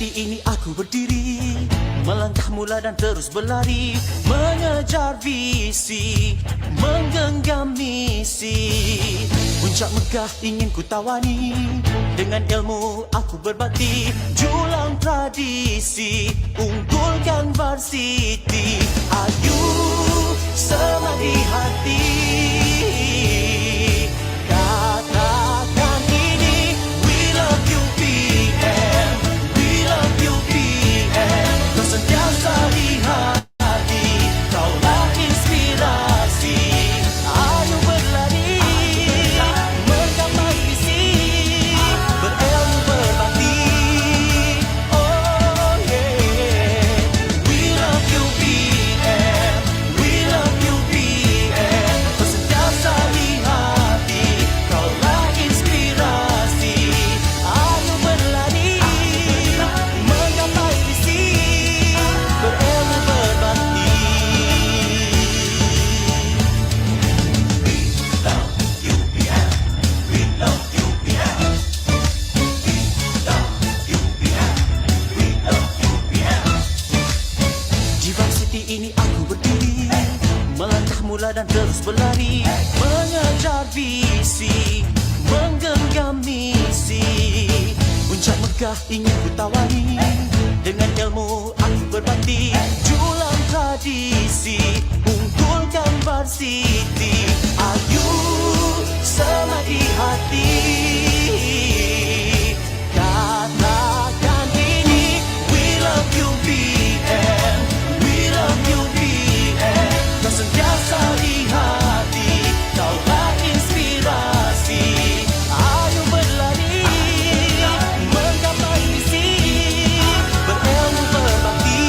City ini aku berdiri, melangkah mula dan terus berlari, mengejar visi, menggenggam misi. Puncak megah ingin ku tawani, dengan ilmu aku berbakti, julang tradisi, unggulkan varsity. Ayu semadi hati, katakan ini, we love you PM, we love you PM. Kau sentiasa di hati, kaulah inspirasi. Ayo berlari, menggapai visi, berilmu berbakti. Oh yeah, we love you PM, we love you PM. Kau sentiasa di hati, kaulah inspirasi. Ayo berlari, menggapai visi, berilmu berbakti. Di varsity ini aku berdiri, melangkah mula dan terus berlari, mengejar visi, menggenggam misi. Puncak megah ingin ku tawani, dengan ilmu aku berbakti, julang tradisi, unggulkan varsity. Ayu semadi hati, katakan ini, we love you PM, we love you PM. Kau sentiasa di hati, kaulah inspirasi. Ayo berlari, menggapai misi, berilmu berbakti.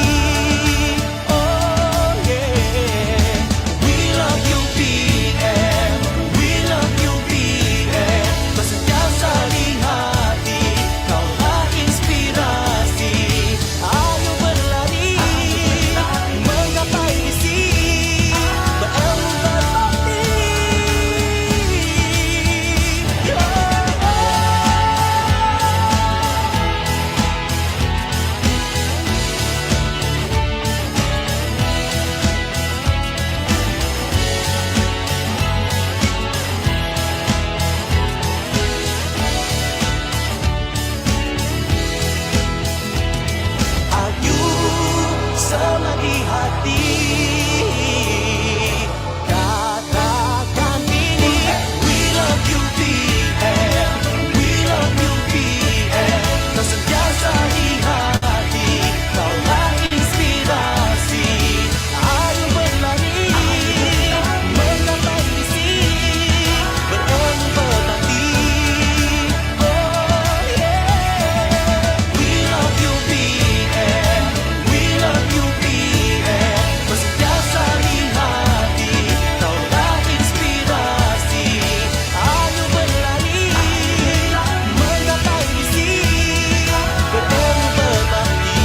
Oh yeah, we love you PM, we love you PM. Kau sentiasa di hati, kaulah inspirasi. Ayo berlari, menggapai misi, berilmu berbakti. Ayu semadi hati, katakan ini, we love you PM, we love you PM. Kau sentiasa di hati, kaulah inspirasi. Ayo berlari, menggapai misi, berilmu berbakti. Oh yeah, we love you PM, we love you PM. Kau sentiasa di hati, kaulah inspirasi. Ayo berlari, menggapai misi, berilmu berbakti.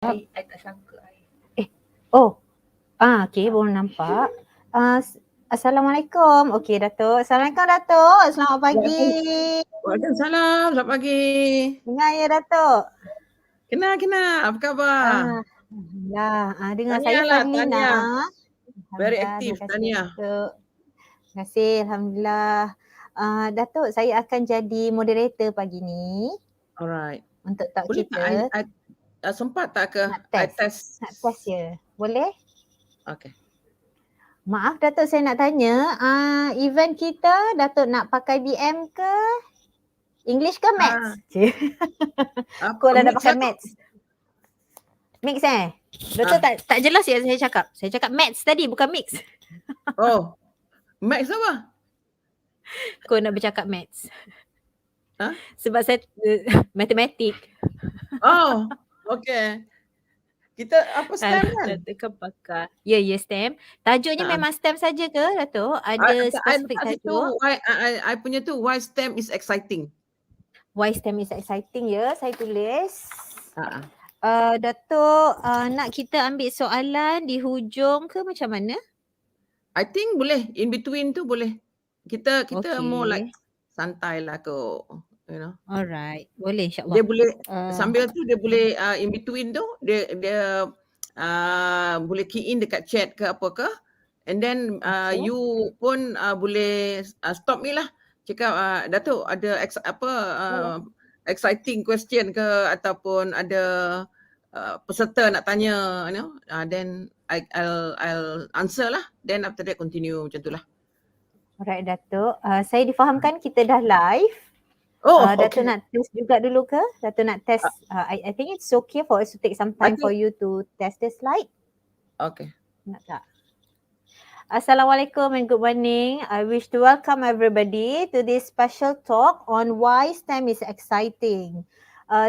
I tak sangka. Oh. Okey, baru nampak. Assalamualaikum. Okey, Dato. Assalamualaikum, Dato. Selamat pagi. Waalaikumsalam. Selamat pagi. Dengar ya, Dato. Kena. Apa khabar? Alhamdulillah. Dengan Tahniah saya lah, Fadlina. tahniah. Very Alhamdulillah, active, terima kasih, tahniah. Dato. Terima kasih, Alhamdulillah. Dato, saya akan jadi moderator pagi ni. Alright. Untuk talk Boleh kita. tak I sempat tak ke? Nak I test. test. Nak test ya. Boleh? Okay. Maaf Datuk, saya nak tanya, event kita Datuk nak pakai BM ke English ke maths? Kau dah nak mix pakai lah tu. maths. Mix Betul Ah. tak jelas ya saya cakap? Saya cakap maths tadi bukan mix. Oh, max apa? Kau nak bercakap maths. Ha? Sebab saya matematik. Oh, okay. Kita apa STEM kan? Dato kan pakar. Ya, STEM. Tajuknya Ha. memang STEM saja ke, Dato? Ada spesifik I tajuk? I punya tu why STEM is exciting. Why STEM is exciting ya, saya tulis. Ha. Dato nak kita ambil soalan di hujung ke macam mana? I think boleh in between tu boleh. Kita more like Okay. santai lah kot, you know. Alright. Boleh insyaAllah. Dia boleh sambil tu dia boleh in between tu dia boleh key in dekat chat ke apa ke, and then Okay. you pun boleh stop me lah. Cakap Dato ada exciting question ke ataupun ada peserta nak tanya, you know, then I'll answer lah. Then after that continue macam tu lah. Alright Dato. Saya difahamkan kita dah live. Oh, Dato okay. nak test juga dulu ke? Dato nak test. I think it's okay for us to take some time for you to test the slide. Okay. Nak tak? Assalamualaikum and good morning. I wish to welcome everybody to this special talk on why STEM is exciting.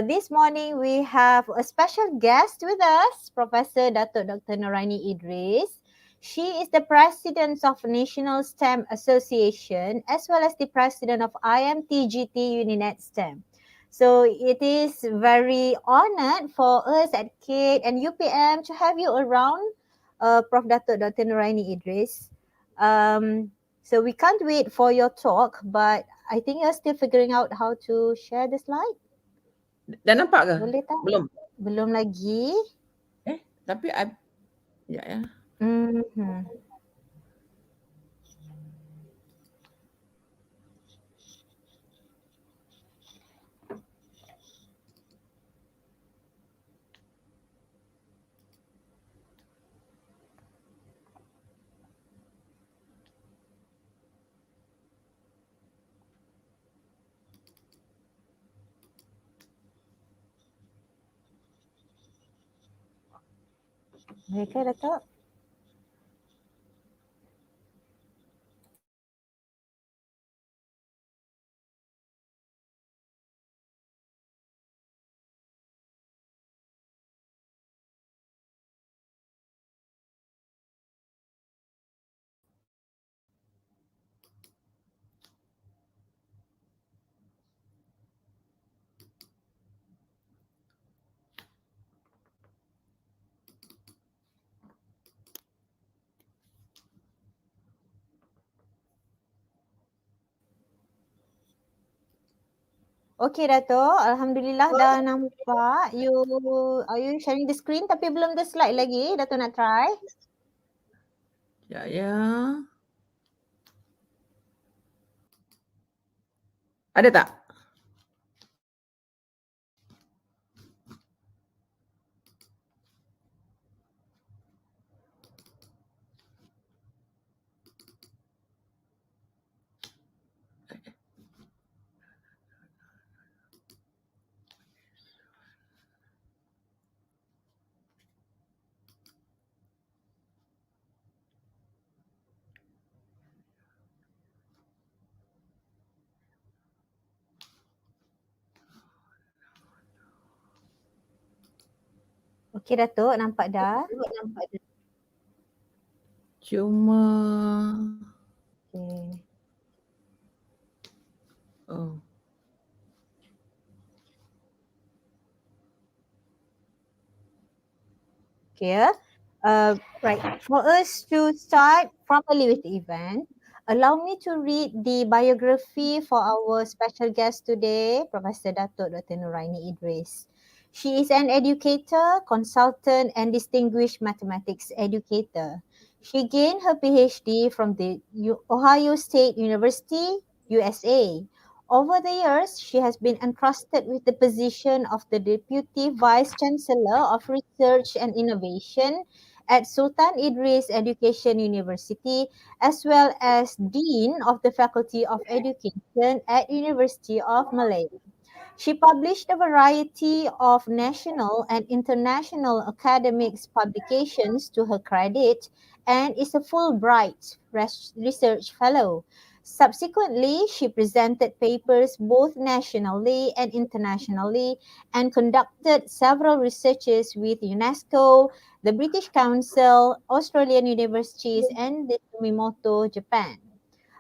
This morning we have a special guest with us, Professor Dato Dr. Noraini Idris. She is the president of National STEM Association as well as the president of IMTGT Uninet STEM. So it is very honored for us at CADe and UPM to have you around, Prof. Dato Dr. Noraini Idris. So we can't wait for your talk, but I think you're still figuring out how to share the slide. Dah nampak ke? Boleh tak? Belum. Belum lagi. Tapi ya. Mereka Dato'? Okay Dato', Alhamdulillah dah nampak. Are you sharing the screen tapi belum the slide lagi? Dato' nak try? Ya. Ada tak? Okay Dato', nampak dah? Cuma Okay. oh. Okay. Right. For us to start properly with the event, allow me to read the biography for our special guest today, Professor Dato Dr. Noraini Idris. She is an educator, consultant, and distinguished mathematics educator. She gained her PhD from the Ohio State University, USA. Over the years, she has been entrusted with the position of the Deputy Vice Chancellor of Research and Innovation at Sultan Idris Education University, as well as Dean of the Faculty of Education at University of Malaya. She published a variety of national and international academics publications to her credit and is a Fulbright research fellow. Subsequently, she presented papers both nationally and internationally and conducted several researches with UNESCO, the British Council, Australian universities, and the Sumitomo, Japan.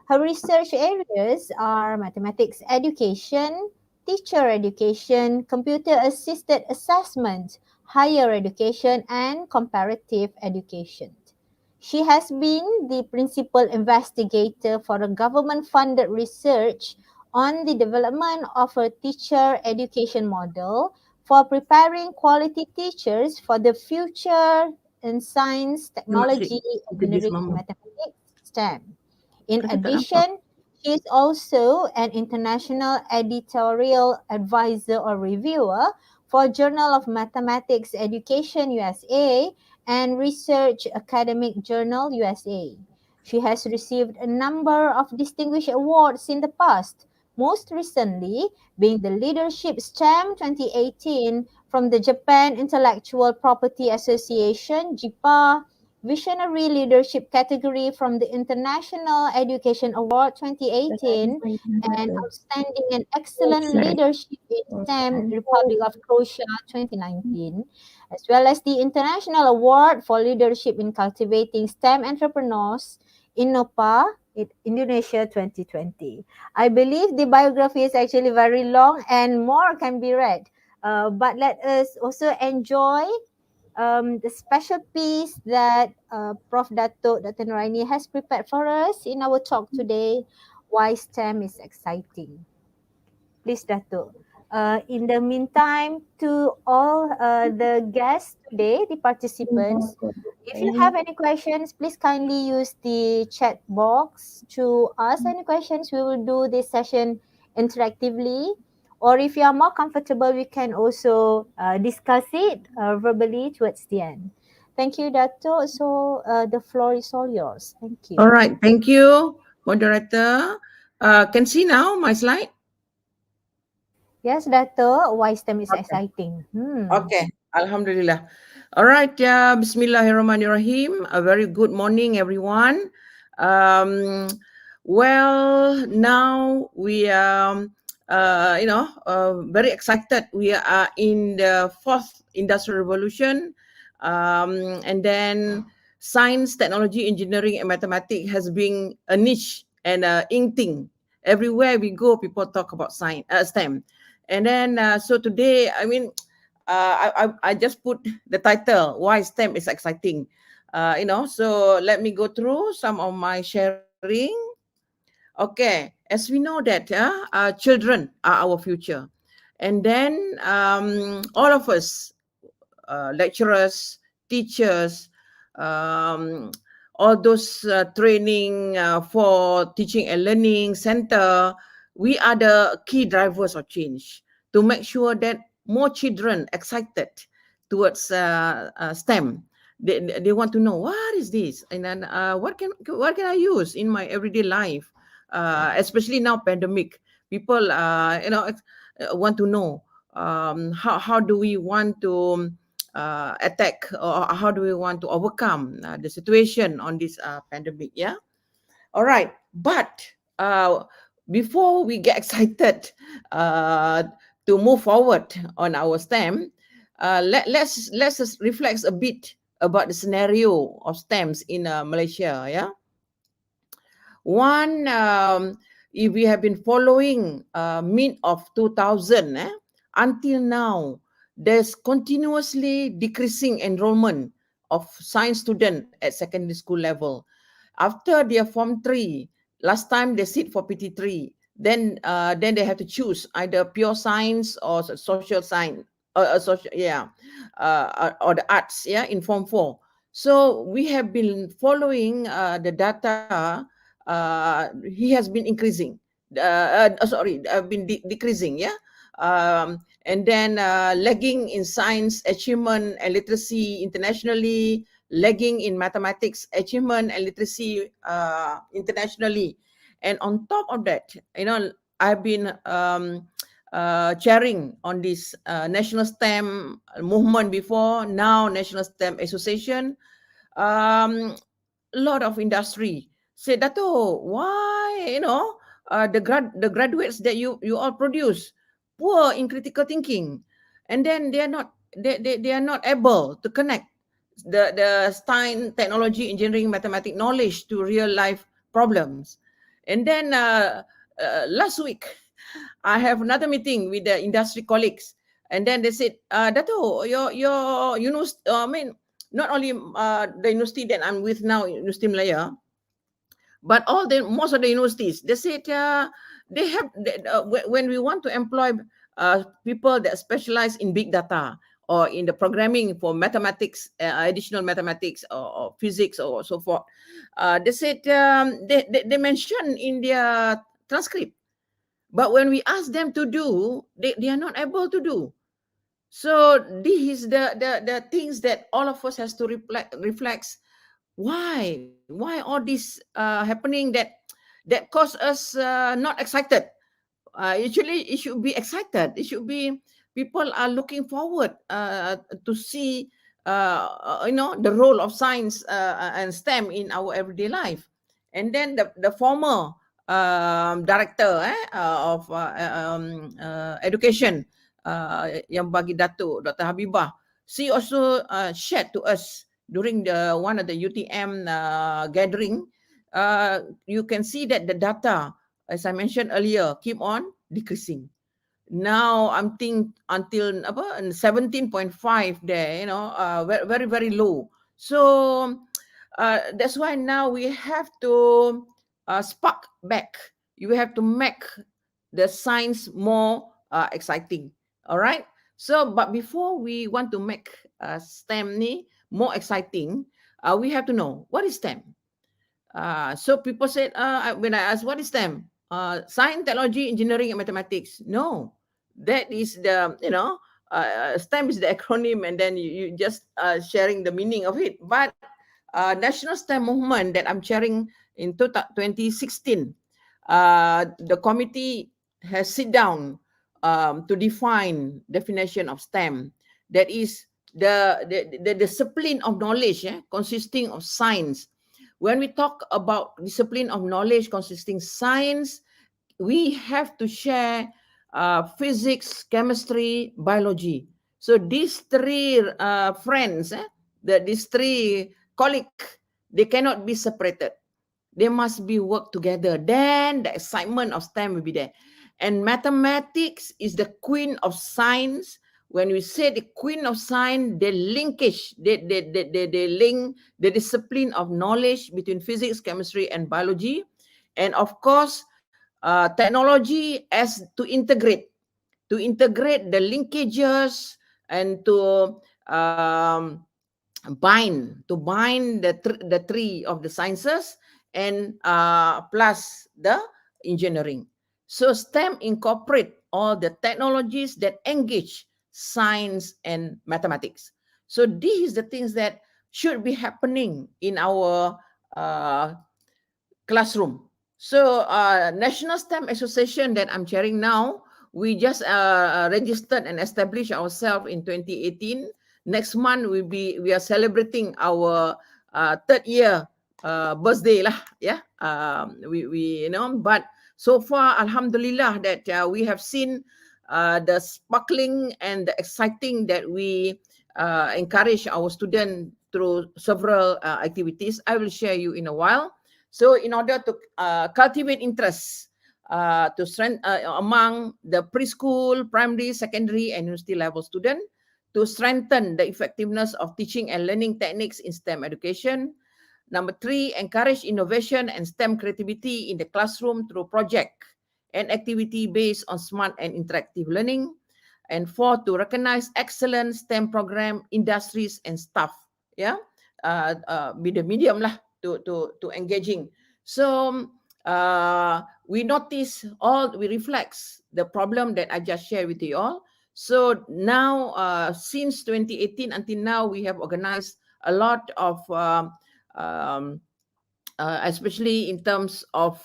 Her research areas are mathematics education, teacher education, computer assisted assessment, higher education, and comparative education. She has been the principal investigator for a government funded research on the development of a teacher education model for preparing quality teachers for the future in science, Masih technology, Idris engineering, and Mama. mathematics, STEM. In Kata tak nampak. addition, she is also an international editorial advisor or reviewer for Journal of Mathematics Education USA and Research Academic Journal USA. She has received a number of distinguished awards in the past, most recently being the Leadership STEM 2018 from the Japan Intellectual Property Association, JIPA, Visionary Leadership category from the International Education Award 2018, and Outstanding and Excellent Leadership in STEM Republic of Croatia 2019, as well as the International Award for Leadership in Cultivating STEM Entrepreneurs in Indonesia 2020. I believe the biography is actually very long and more can be read. But let us also enjoy the special piece that Prof. Dr. Noraini has prepared for us in our talk today, Why STEM is Exciting. Please, Dato. In the meantime, to all the guests today, the participants, if you have any questions, please kindly use the chat box to ask any questions. We will do this session interactively. Or if you are more comfortable, we can also discuss it verbally towards the end. Thank you, Dato. So the floor is all yours. Thank you. All right, thank you, moderator. Can see now my slide? Yes, Dato. Why STEM is Okay. exciting? Okay, Alhamdulillah. All right, yeah, Bismillahirrahmanirrahim. A very good morning, everyone. Well, now we are, very excited. We are in the fourth industrial revolution, and then science, technology, engineering, and mathematics has been a niche and a in thing. Everywhere we go, people talk about science, STEM. And then, so today, I just put the title, Why STEM is Exciting. So let me go through some of my sharing. Okay, as we know that children are our future. And then all of us, lecturers, teachers, um, all those training for teaching and learning center, we are the key drivers of change to make sure that more children excited towards STEM. They want to know what is this, and then what can I use in my everyday life, especially now pandemic. People want to know how do we want to attack, or how do we want to overcome the situation on this pandemic. Yeah, all right, but before we get excited to move forward on our STEM, let's just reflect a bit about the scenario of STEMs in Malaysia. Yeah, one, if we have been following mid of 2000 until now, there's continuously decreasing enrollment of science student at secondary school level. After their form 3, last time they sit for PT3, then they have to choose either pure science or social science, or the arts, in form 4. So we have been following the data. He has been increasing. Been decreasing. Yeah. And then lagging in science achievement and literacy internationally, lagging in mathematics achievement and literacy internationally. And on top of that, I've been chairing on this National STEM movement before, now National STEM Association. Lot of industry say, Dato, why the graduates that you all produce poor in critical thinking, and then they are not able to connect the STEM, technology, engineering, mathematics knowledge to real life problems. And then last week I have another meeting with the industry colleagues, and then they said, Dato, your I mean, not only the university that I'm with now, University Malaya, but most of the universities, they said they have when we want to employ people that specialize in big data or in the programming for mathematics, additional mathematics or physics or so forth, they said they mention in their transcript, but when we ask them to do, they are not able to do. So this is the things that all of us has to reflect. Why all this happening that cause us not excited? Actually, it should be excited. It should be people are looking forward to see the role of science and STEM in our everyday life. And then the former director of education yang bagi Dato, Dr. Habibah, she also shared to us during one of the UTM gathering. You can see that the data, as I mentioned earlier, keep on decreasing. Now I'm think until 17.5 there, very, very, very low. So that's why now we have to spark back. You have to make the science more exciting. All right. So, but before we want to make STEM more exciting, we have to know what is STEM. So people said, when I asked what is STEM, science, technology, engineering, and mathematics. No, that is STEM is the acronym, and then you just sharing the meaning of it. But National STEM movement that I'm chairing in 2016, the committee has sit down to define definition of STEM. That is the discipline of knowledge consisting of science. When we talk about discipline of knowledge consisting science, we have to share physics, chemistry, biology. So these three friends, these three colleagues, they cannot be separated. They must be work together. Then the excitement of STEM will be there. And mathematics is the queen of science. When we say the queen of science, the linkage, they link the discipline of knowledge between physics, chemistry, and biology. And of course, technology as to integrate the linkages and to bind the three of the sciences and plus the engineering. So STEM incorporate all the technologies that engage science and mathematics. So these is the things that should be happening in our classroom. So National STEM Association that I'm chairing now, we just registered and established ourselves in 2018. Next month we are celebrating our third year birthday lah, yeah. We but so far, alhamdulillah, that we have seen the sparkling and the exciting that we encourage our students through several activities. I will share you in a while. So in order to cultivate interest to strengthen among the preschool, primary, secondary, and university level students, to strengthen the effectiveness of teaching and learning techniques in STEM education. Number 3, encourage innovation and STEM creativity in the classroom through project and activity based on smart and interactive learning. And 4, to recognize excellent STEM program, industries, and staff. Yeah, be the medium lah to engaging. So we notice we reflects the problem that I just shared with you all. So now since 2018 until now, we have organized a lot of um, especially in terms of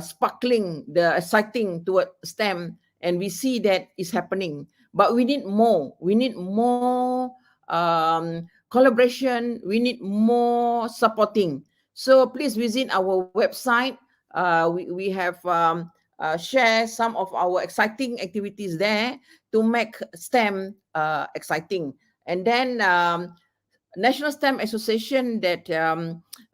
sparkling the exciting toward STEM, and we see that is happening. But we need more. We need more collaboration. We need more supporting. So please visit our website. We have share some of our exciting activities there to make STEM exciting. And then National STEM Association that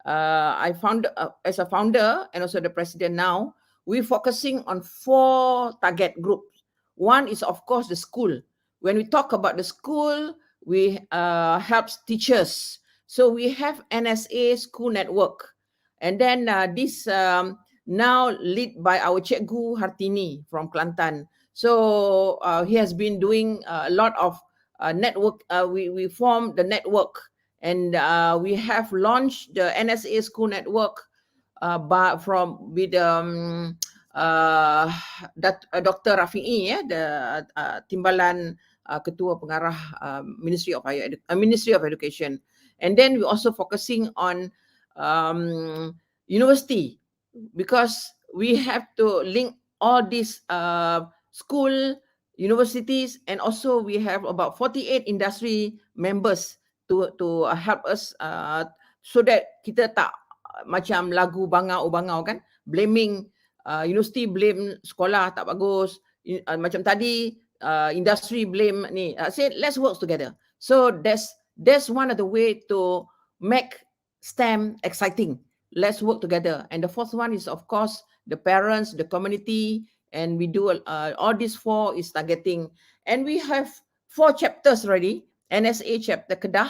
I found as a founder and also the president now, we're focusing on 4 target groups. One is, of course, the school. When we talk about the school, we help teachers. So we have NSA School Network. And then this now led by our Cikgu Hartini from Kelantan. So he has been doing a lot of network. We formed the network, and we have launched the NSA School Network with Dr. Rafi'i, the Timbalan Ketua Pengarah Ministry of Education. And then we're also focusing on university, because we have to link all these school, universities, and also we have about 48 industry members to help us so that kita tak macam lagu bangau-bangau kan, blaming university blame sekolah tak bagus, macam tadi industry blame ni. I said let's work together. So that's one of the way to make STEM exciting. Let's work together. And the fourth one is, of course, the parents, the community, and we do all these 4 is targeting. And we have 4 chapters already. NSA chapter Kedah,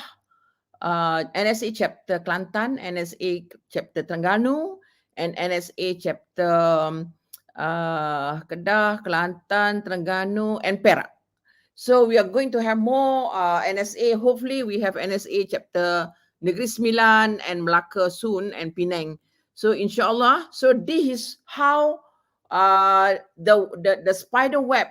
NSA chapter Kelantan, NSA chapter Terengganu, and NSA chapter Kedah, Kelantan, Terengganu, and Perak. So we are going to have more NSA. Hopefully we have NSA chapter Negeri Sembilan and Melaka soon, and Penang. So inshallah, so this is how the spider web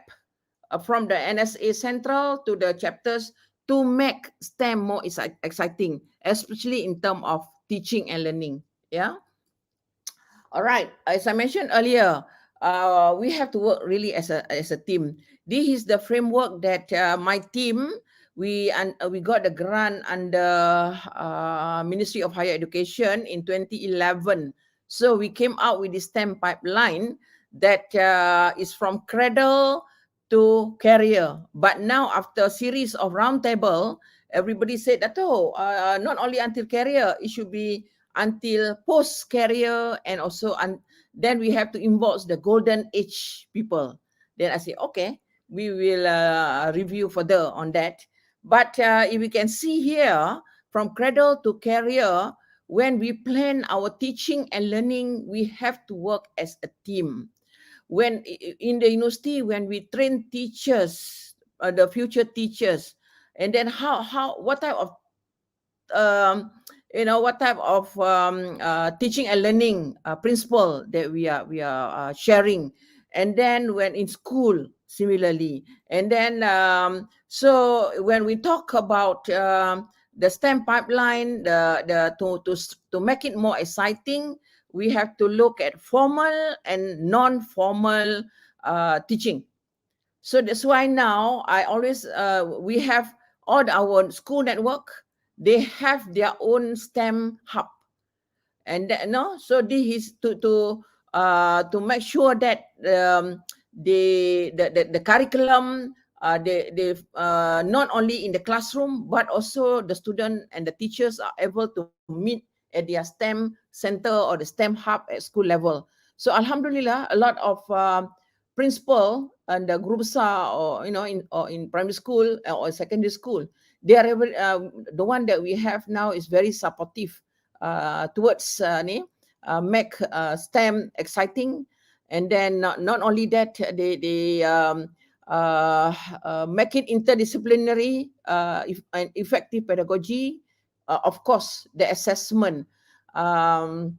from the NSA Central to the chapters to make STEM more exciting, especially in terms of teaching and learning. Yeah. All right. As I mentioned earlier, we have to work really as a team. This is the framework that my team, we got the grant under Ministry of Higher Education in 2011. So we came out with this STEM pipeline that is from cradle to career. But now after a series of roundtable, everybody said that not only until career, it should be until post-career, and also then we have to involve the golden age people. Then I say, okay, we will review further on that. But if we can see here, from cradle to career, when we plan our teaching and learning, we have to work as a team. When in the university, when we train teachers, the future teachers, and then what type of what type of teaching and learning principle that we are sharing. And then when in school, similarly. And then so when we talk about the STEM pipeline, to make it more exciting, we have to look at formal and non-formal teaching. So that's why now I always we have all our school network. They have their own STEM hub, and so this is to make sure that the curriculum they not only in the classroom, but also the student and the teachers are able to meet at their STEM center or the STEM hub at school level. So alhamdulillah, a lot of principal and the guru besar, or in primary school or secondary school, they are the one that we have now is very supportive towards make STEM exciting. And then not only that, they make it interdisciplinary and effective pedagogy. Of course, the assessment, and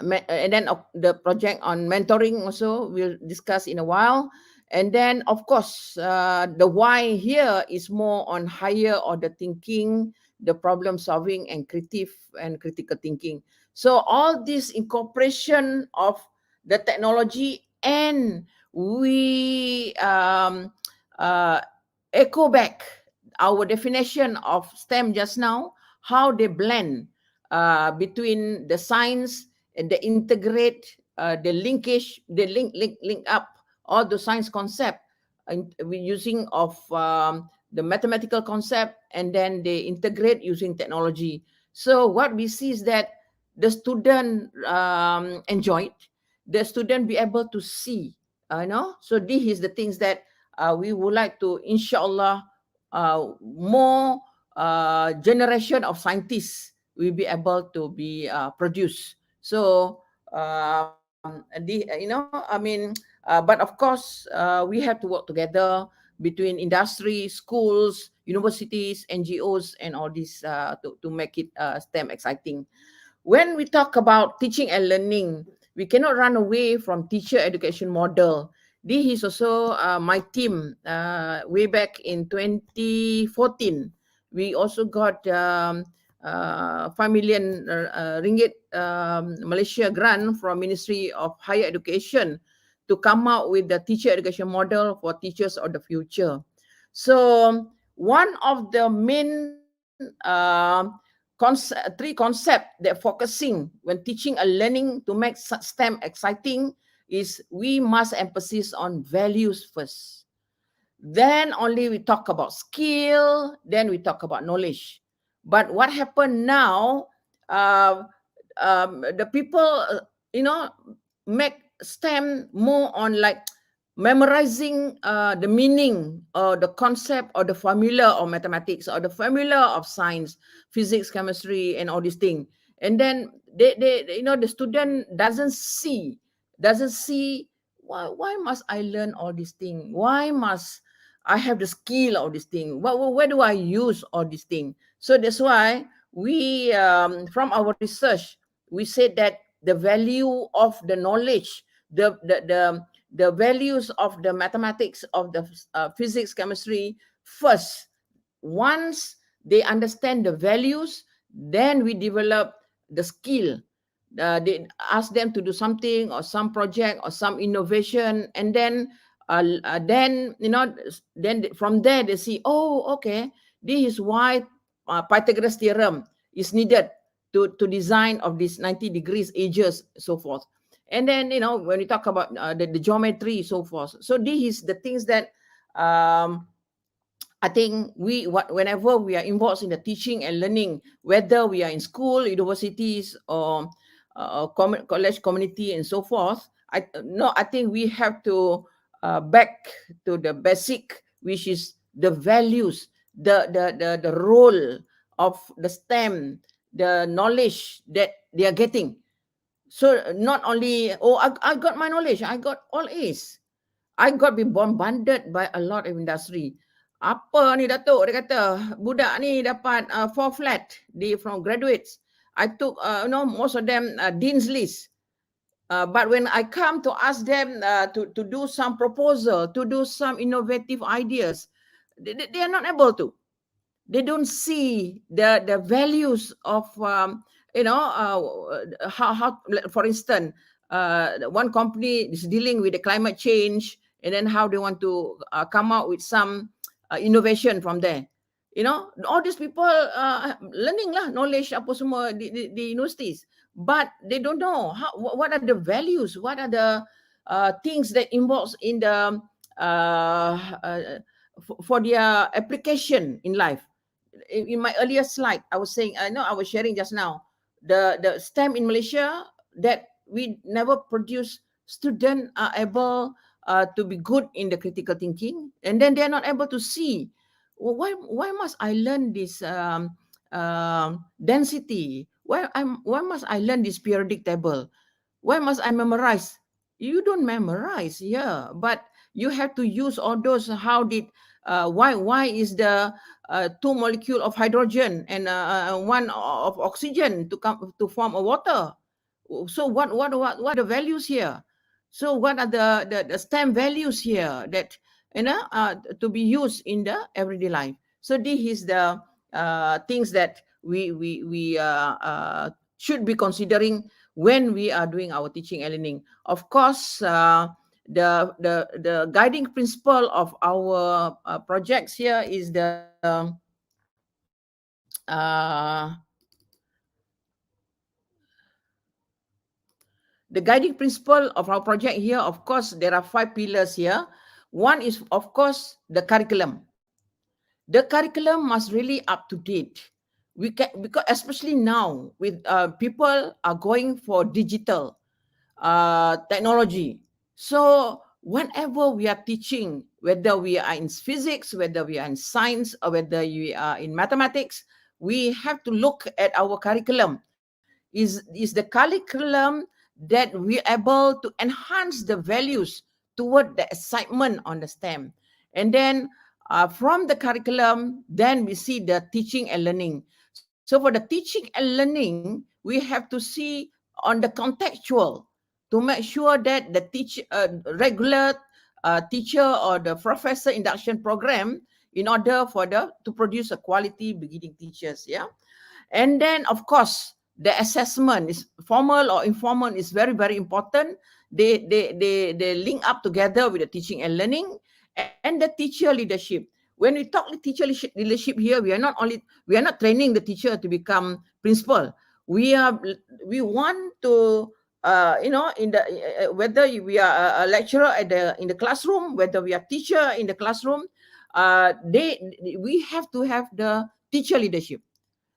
then the project on mentoring also we'll discuss in a while. And then, of course, the why here is more on higher order thinking, the problem solving and creative and critical thinking. So all this incorporation of the technology, and we uh, echo back our definition of STEM just now, how they blend between the science and the integrate, the linkage, the link up all the science concept, and we using of the mathematical concept, and then they integrate using technology. So what we see is that the student enjoyed, the student be able to see, so this is the things that we would like to, inshallah, more generation of scientists will be able to be produced. So but of course, we have to work together between industry, schools, universities, NGOs, and all this to make it STEM exciting. When we talk about teaching and learning, we cannot run away from teacher education model. This is also my team way back in 2014. We also got 5 million ringgit Malaysia grant from Ministry of Higher Education to come out with the teacher education model for teachers of the future. So one of the main three concepts that focusing when teaching and learning to make STEM exciting is we must emphasis on values first. Then only we talk about skill, then we talk about knowledge. But what happened now, the people, make STEM more on like memorizing the meaning or the concept or the formula of mathematics or the formula of science, physics, chemistry, and all these things. And then the student doesn't see why must I learn all these things? Why must I have the skill of this thing? Where do I use all these things? So that's why we, from our research, we said that the value of the knowledge, the values of the mathematics, of the physics, chemistry, first. Once they understand the values, then we develop the skill. They ask them to do something or some project or some innovation, and then then from there they see, oh, okay, this is why Pythagoras theorem is needed to design of this 90 degrees edges, so forth. And then when we talk about the geometry, so forth. So this is the things that I think whenever we are involved in the teaching and learning, whether we are in school, universities, or college community, and so forth, I think we have to back to the basic, which is the values, the role of the STEM, the knowledge that they are getting. So not only, oh, I got my knowledge, I got all A's. I got be bombarded by a lot of industry. Apa ni Dato', dia kata, budak ni dapat 4 flat from graduates. I took, most of them dean's list. But when I come to ask them to do some proposal, to do some innovative ideas, they are not able to. They don't see the values of, how, for instance, one company is dealing with the climate change, and then how they want to come out with some innovation from there. All these people learning lah knowledge apa semua di universities, but they don't know what are the values, what are the things that involves in the for their application in life. In my earlier slide, I was saying, I was sharing just now, the STEM in Malaysia, that we never produce students are able to be good in the critical thinking, and then they're not able to see, well, why must I learn this density? Why must I learn this periodic table? Why must I memorize? You don't memorize, yeah, but you have to use all those. How did why is the 2 molecule of hydrogen and 1 of oxygen to form a water? So what are the values here? So what are the STEM values here that to be used in the everyday life? So this is the things that we should be considering when we are doing our teaching and learning. Of course, the guiding principle of our projects here is uh, the guiding principle of our project here. Of course, there are 5 pillars here. One is, of course, the curriculum. The curriculum must really up to date. We can, because especially now with people are going for digital technology. So whenever we are teaching, whether we are in physics, whether we are in science, or whether we are in mathematics, we have to look at our curriculum. Is the curriculum that we're able to enhance the values toward the excitement on the STEM. And then from the curriculum, then we see the teaching and learning. So for the teaching and learning, we have to see on the contextual to make sure that the regular teacher or the professor induction program in order for to produce a quality beginning teachers. Yeah. And then, of course, the assessment is formal or informal is very, very important. They link up together with the teaching and learning and the teacher leadership. When we talk teacher leadership here, we are not training the teacher to become principal. We want to in the whether we are a lecturer in the classroom, whether we are teacher in the classroom, we have to have the teacher leadership.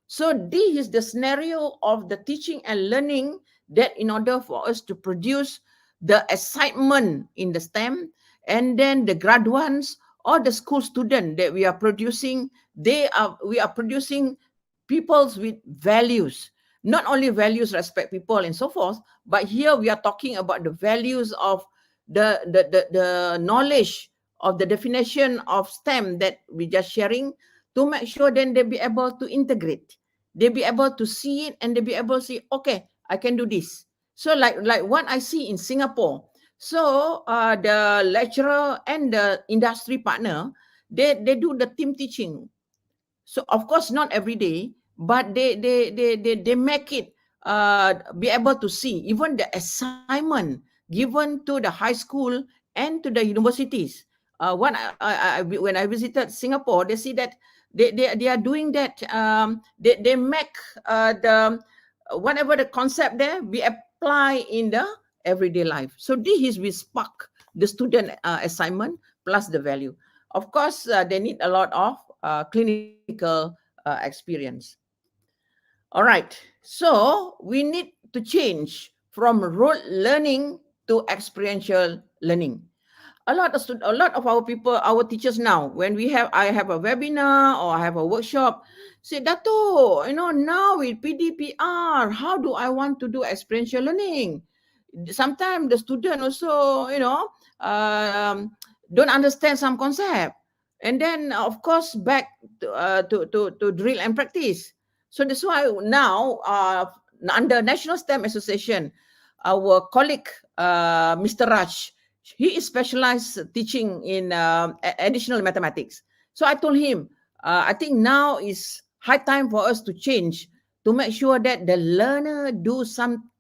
So this is the scenario of the teaching and learning, that in order for us to produce the excitement in the STEM, and then the graduates or the school student that we are producing, we are producing peoples with values. Not only values, respect people and so forth, but here we are talking about the values of the knowledge of the definition of STEM that we just sharing, to make sure then they be able to integrate, they be able to see it, and they be able to see, okay, I can do this. So like what I see in Singapore. So the lecturer and the industry partner, they do the team teaching. So of course not every day, but they make it be able to see even the assignment given to the high school and to the universities. When I visited Singapore, they see that they are doing that. They make the whatever the concept there be applied in the everyday life. So this is we spark the student assignment plus the value. Of course, they need a lot of clinical experience. All right. So we need to change from rote learning to experiential learning. A lot of our people, our teachers now, when I have a webinar or I have a workshop, say, Dato, now with PDPR, how do I want to do experiential learning? Sometimes the student also, don't understand some concept. And then, of course, back to drill and practice. So that's why now, under National STEM Association, our colleague, Mr. Raj, he is specialized teaching in additional mathematics. So I told him, I think now is high time for us to change, to make sure that the learner do some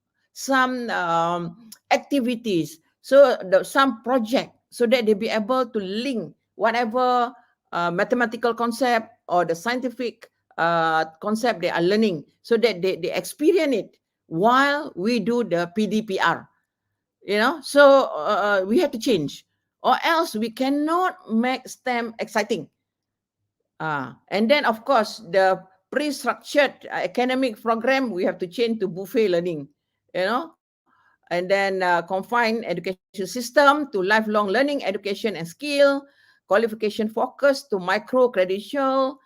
activities, so some project, so that they be able to link whatever mathematical concept or the scientific concept they are learning, so that they experience it while we do the PDPR. So we have to change, or else we cannot make STEM exciting. And then, of course, the pre-structured academic program, we have to change to buffet learning, and then confine education system to lifelong learning, education and skill, qualification focus to micro credential,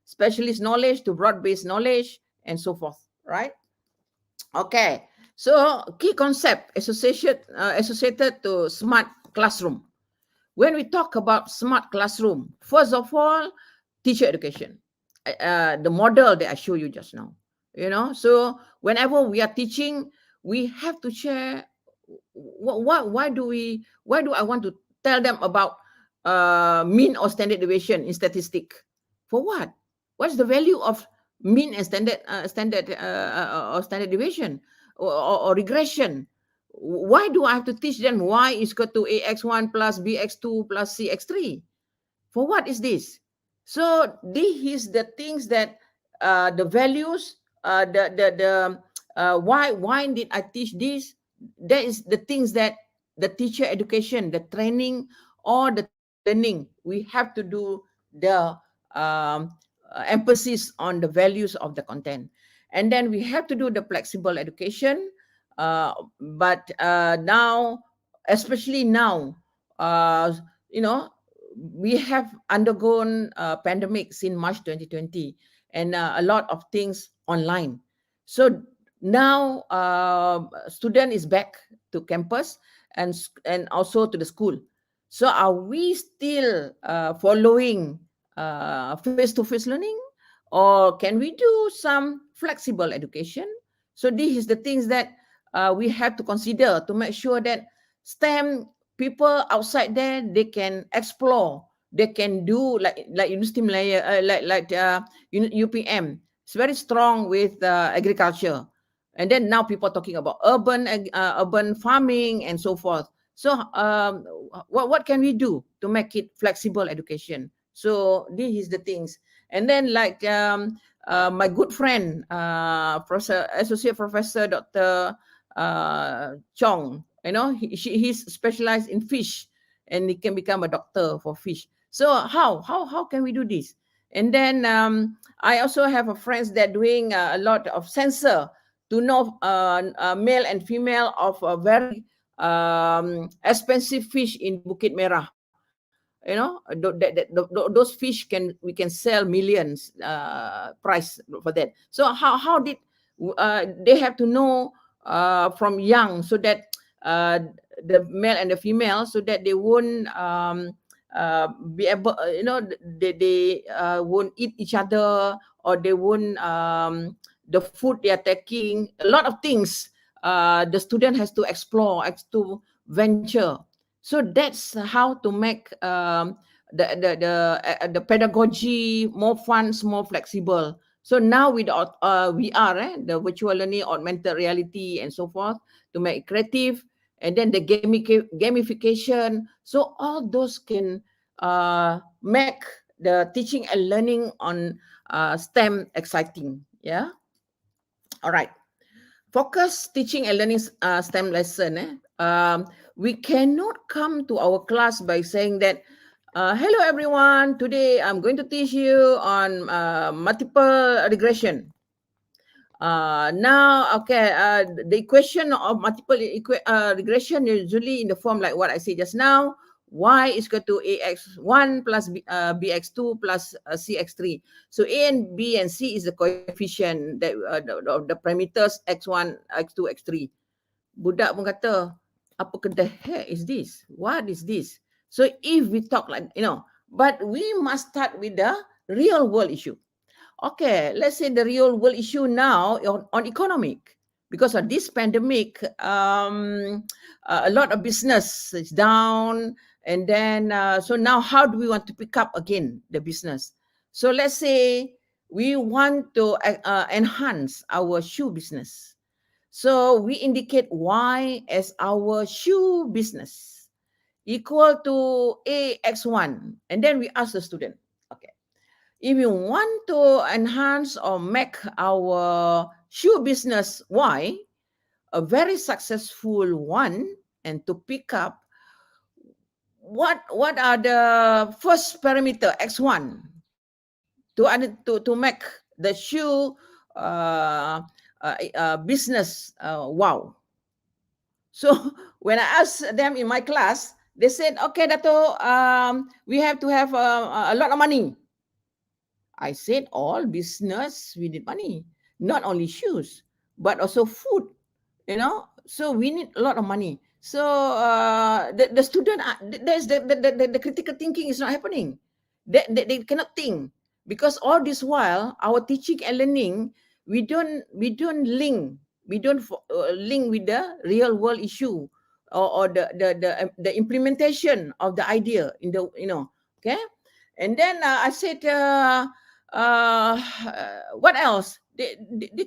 specialist knowledge to broad-based knowledge, and so forth, right? Okay. So key concept associated to smart classroom. When we talk about smart classroom, first of all, teacher education, the model that I show you just now. So whenever we are teaching, we have to share why do I want to tell them about mean or standard deviation in statistic? For what? What's the value of mean and standard or standard deviation or regression? Why do I have to teach them y is equal to ax1 plus bx2 plus cx3? For what is this? So this is the things that the values, why did I teach this? That is the things that the teacher education, the training or the teacher learning, we have to do the emphasis on the values of the content. And then we have to do the flexible education. But now, especially now, uh, you know, we have undergone a pandemic since March 2020 and a lot of things online. So now student is back to campus and also to the school. So are we still following face-to-face learning, or can we do some flexible education? So this is the things that we have to consider to make sure that STEM people outside there, they can explore, they can do like University Malaya, UPM. It's very strong with agriculture, and then now people are talking about urban farming and so forth. So what can we do to make it flexible education? So this is the things. And then my good friend, Professor, Associate Professor Dr. Chong, he's specialized in fish, and he can become a doctor for fish. So how can we do this? And then I also have a friends that doing a lot of sensor to know male and female of a very expensive fish in Bukit Merah. Those fish we can sell millions price for that. So how did they have to know from young, so that the male and the female, so that they won't be able, they won't eat each other, or they won't the food they are taking, a lot of things the student has to explore, has to venture. So that's how to make the pedagogy more fun, more flexible. So now with VR, the virtual learning, augmented reality, and so forth, to make it creative, and then the gamification. So all those can make the teaching and learning on STEM exciting. Yeah. All right. Focus teaching and learning STEM lesson. We cannot come to our class by saying that, hello everyone, today I'm going to teach you on multiple regression. The equation of multiple regression usually in the form like what I said just now. Y is equal to ax1 plus bx2 plus cx3. So A and B and C is the coefficient that of the parameters x1, x2, x3. Budak pun kata, apa the heck is this? What is this? So if we talk but we must start with the real world issue. Okay, let's say the real world issue now on economic. Because of this pandemic, a lot of business is down. And then, so now how do we want to pick up again the business? So let's say we want to enhance our shoe business. So we indicate Y as our shoe business equal to AX1. And then we ask the student, okay, if you want to enhance or make our shoe business Y a very successful one, and to pick up what are the first parameter X1 to make the shoe business wow. So when I asked them in my class, they said, okay, Dato, we have to have a lot of money. I said, all business, we need money. Not only shoes, but also food, So we need a lot of money. So the student, there's the critical thinking is not happening. They cannot think, because all this while, our teaching and learning, we don't link. We don't link with the real world issue, or the implementation of the idea in the, okay. And then I said, What else? They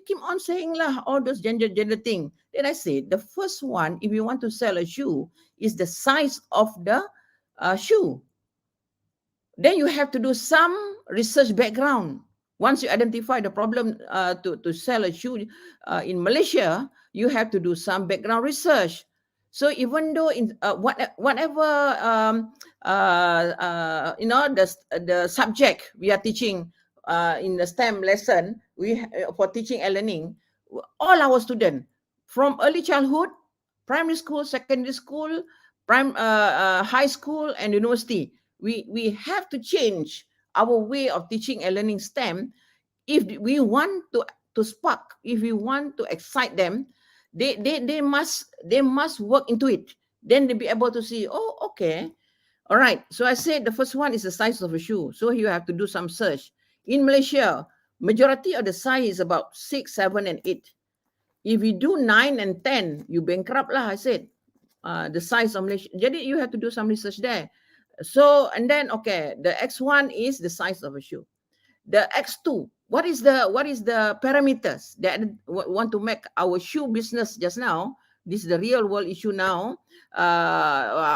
keep on saying lah all those gender thing. Then I said the first one, if you want to sell a shoe, is the size of the shoe. Then you have to do some research background. Once you identify the problem to sell a shoe in Malaysia, you have to do some background research. So even though in whatever the subject we are teaching in the STEM lesson, for teaching and learning, all our students from early childhood, primary school, secondary school, high school, and university, we have to change our way of teaching and learning STEM if we want to spark, if we want to excite them. They must work into it. Then they'll be able to see, oh, okay, all right. So I said the first one is the size of a shoe. So you have to do some search. In Malaysia, majority of the size is about 6, 7, and 8. If you do 9 and 10, you bankrupt lah, I said. The size of Malaysia. Jadi you have to do some research there. So, and then, okay, the X1 is the size of a shoe. The X2, what is the parameters that want to make our shoe business just now? This is the real world issue now. Our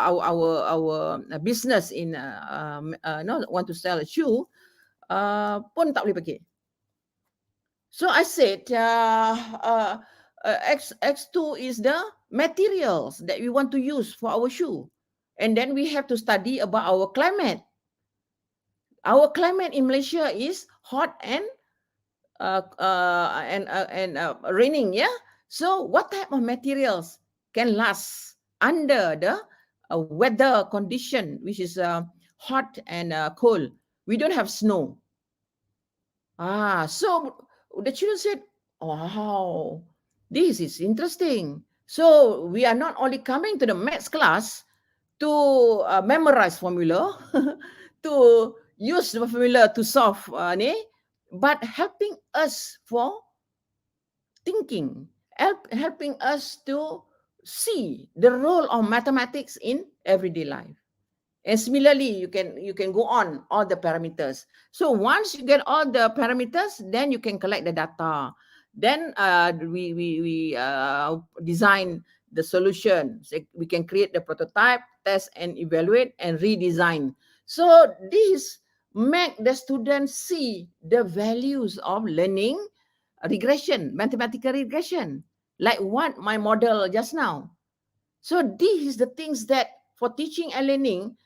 business in want to sell a shoe, pun tak boleh pakai. So I said X2 is the materials that we want to use for our shoe. And then we have to study about our climate. Our climate in Malaysia is hot and raining, yeah? So what type of materials can last under the weather condition, which is hot and cold? We don't have snow. So the children said, wow, this is interesting. So we are not only coming to the maths class to memorize formula, to use the formula to solve but helping us for thinking, helping us to see the role of mathematics in everyday life. And similarly, you can go on all the parameters. So once you get all the parameters, then you can collect the data. Then we design the solution. So we can create the prototype, test and evaluate, and redesign. So this make the students see the values of learning regression, mathematical regression, like what my model just now. So this is the things that for teaching and learning,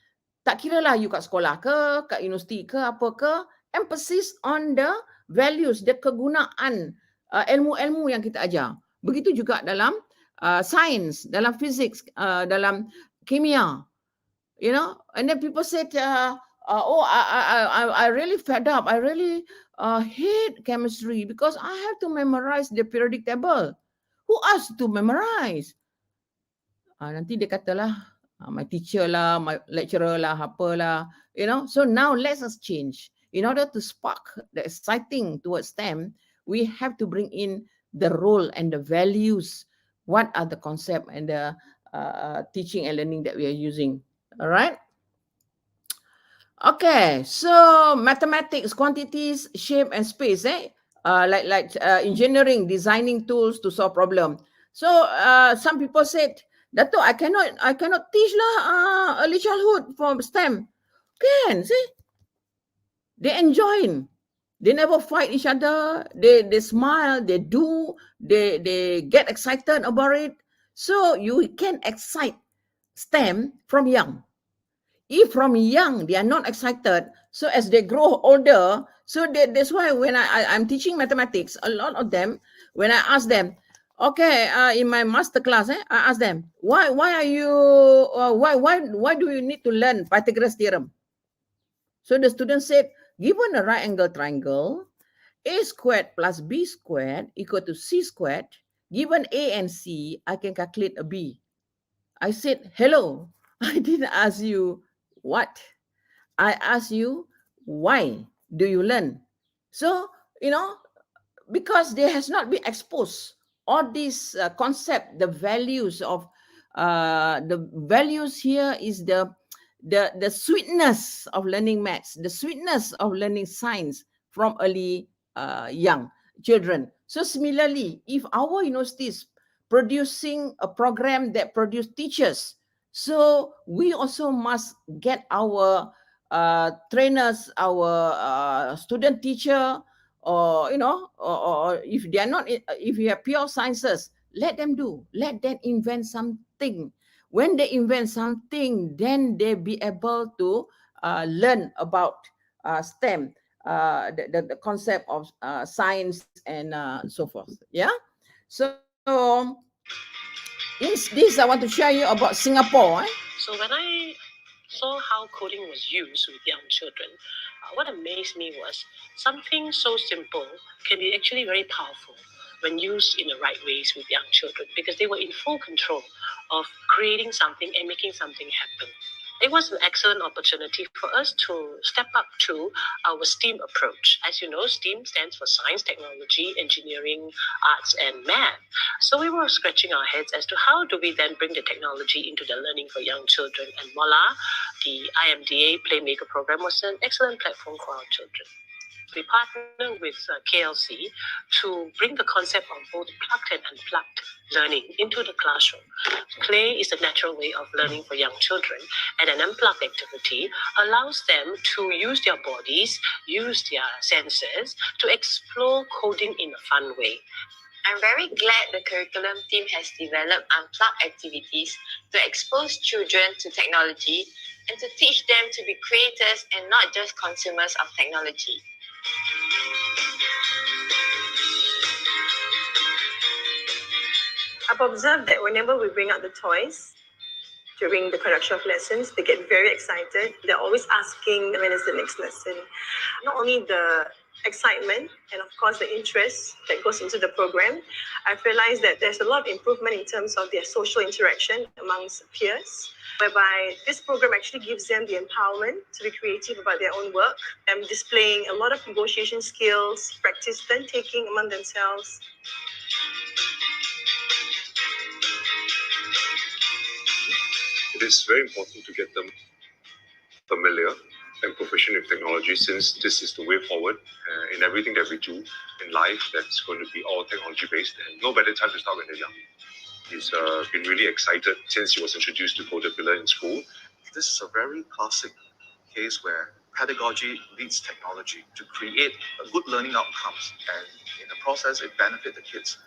tak kira lah you kat sekolah ke, kat universiti ke, apa ke, emphasis on the values, the kegunaan ilmu-ilmu yang kita ajar. Begitu juga dalam science, dalam physics, dalam kimia, you know. And then people said, I really fed up. I really hate chemistry because I have to memorize the periodic table. Who asked to memorize? Nanti dia katalah, my teacher lah, my lecturer lah, apalah, you know. So now let us change. In order to spark the exciting towards STEM, we have to bring in the role and the values. What are the concept and the teaching and learning that we are using? All right. Okay, so mathematics, quantities, shape, and space. Like engineering, designing tools to solve problem. So some people said, Dato, I cannot teach lah early childhood for STEM. Can see? They enjoy. They never fight each other. They smile. They do. They get excited about it. So you can excite STEM from young. If from young they are not excited, so as they grow older, so that's why when I'm teaching mathematics, a lot of them, when I ask them, okay, in my master class, I ask them, why do you need to learn Pythagoras theorem? So the student said, given a right angle triangle, a squared plus b squared equal to c squared. Given a and c, I can calculate a b. I said, hello, I didn't ask you what. I asked you, why do you learn? So, you know, because there has not been exposed all these concept, the values of the values here is the sweetness of learning maths, the sweetness of learning science from early young children. So similarly, if our universities producing a program that produce teachers, so we also must get our trainers, our student teacher, or or if they are not, if you have pure sciences, let them invent something. When they invent something, then they be able to learn about STEM, the concept of science and so forth. Yeah. So in this, I want to share you about Singapore. So when I saw how coding was used with young children, what amazed me was something so simple can be actually very powerful when used in the right ways with young children, because they were in full control of creating something and making something happen. It was an excellent opportunity for us to step up to our STEAM approach. As you know, STEAM stands for science, technology, engineering, arts, and math. So we were scratching our heads as to how do we then bring the technology into the learning for young children. And voila, the IMDA Playmaker program was an excellent platform for our children. We partner with KLC to bring the concept of both plugged and unplugged learning into the classroom. Play is a natural way of learning for young children, and an unplugged activity allows them to use their bodies, use their senses to explore coding in a fun way. I'm very glad the curriculum team has developed unplugged activities to expose children to technology and to teach them to be creators and not just consumers of technology. I've observed that whenever we bring out the toys during the conduction of lessons, they get very excited. They're always asking when is the next lesson. Not only the excitement and of course the interest that goes into the program, I've realized that there's a lot of improvement in terms of their social interaction amongst peers, whereby this program actually gives them the empowerment to be creative about their own work and displaying a lot of negotiation skills, practice then taking among themselves. It is very important to get them familiar and proficient with technology, since this is the way forward in everything that we do in life. That's going to be all technology based, and no better time to start when they're young. He's been really excited since he was introduced to CADe-Lead in school. This is a very classic case where pedagogy leads technology to create a good learning outcomes, and in the process it benefits the kids.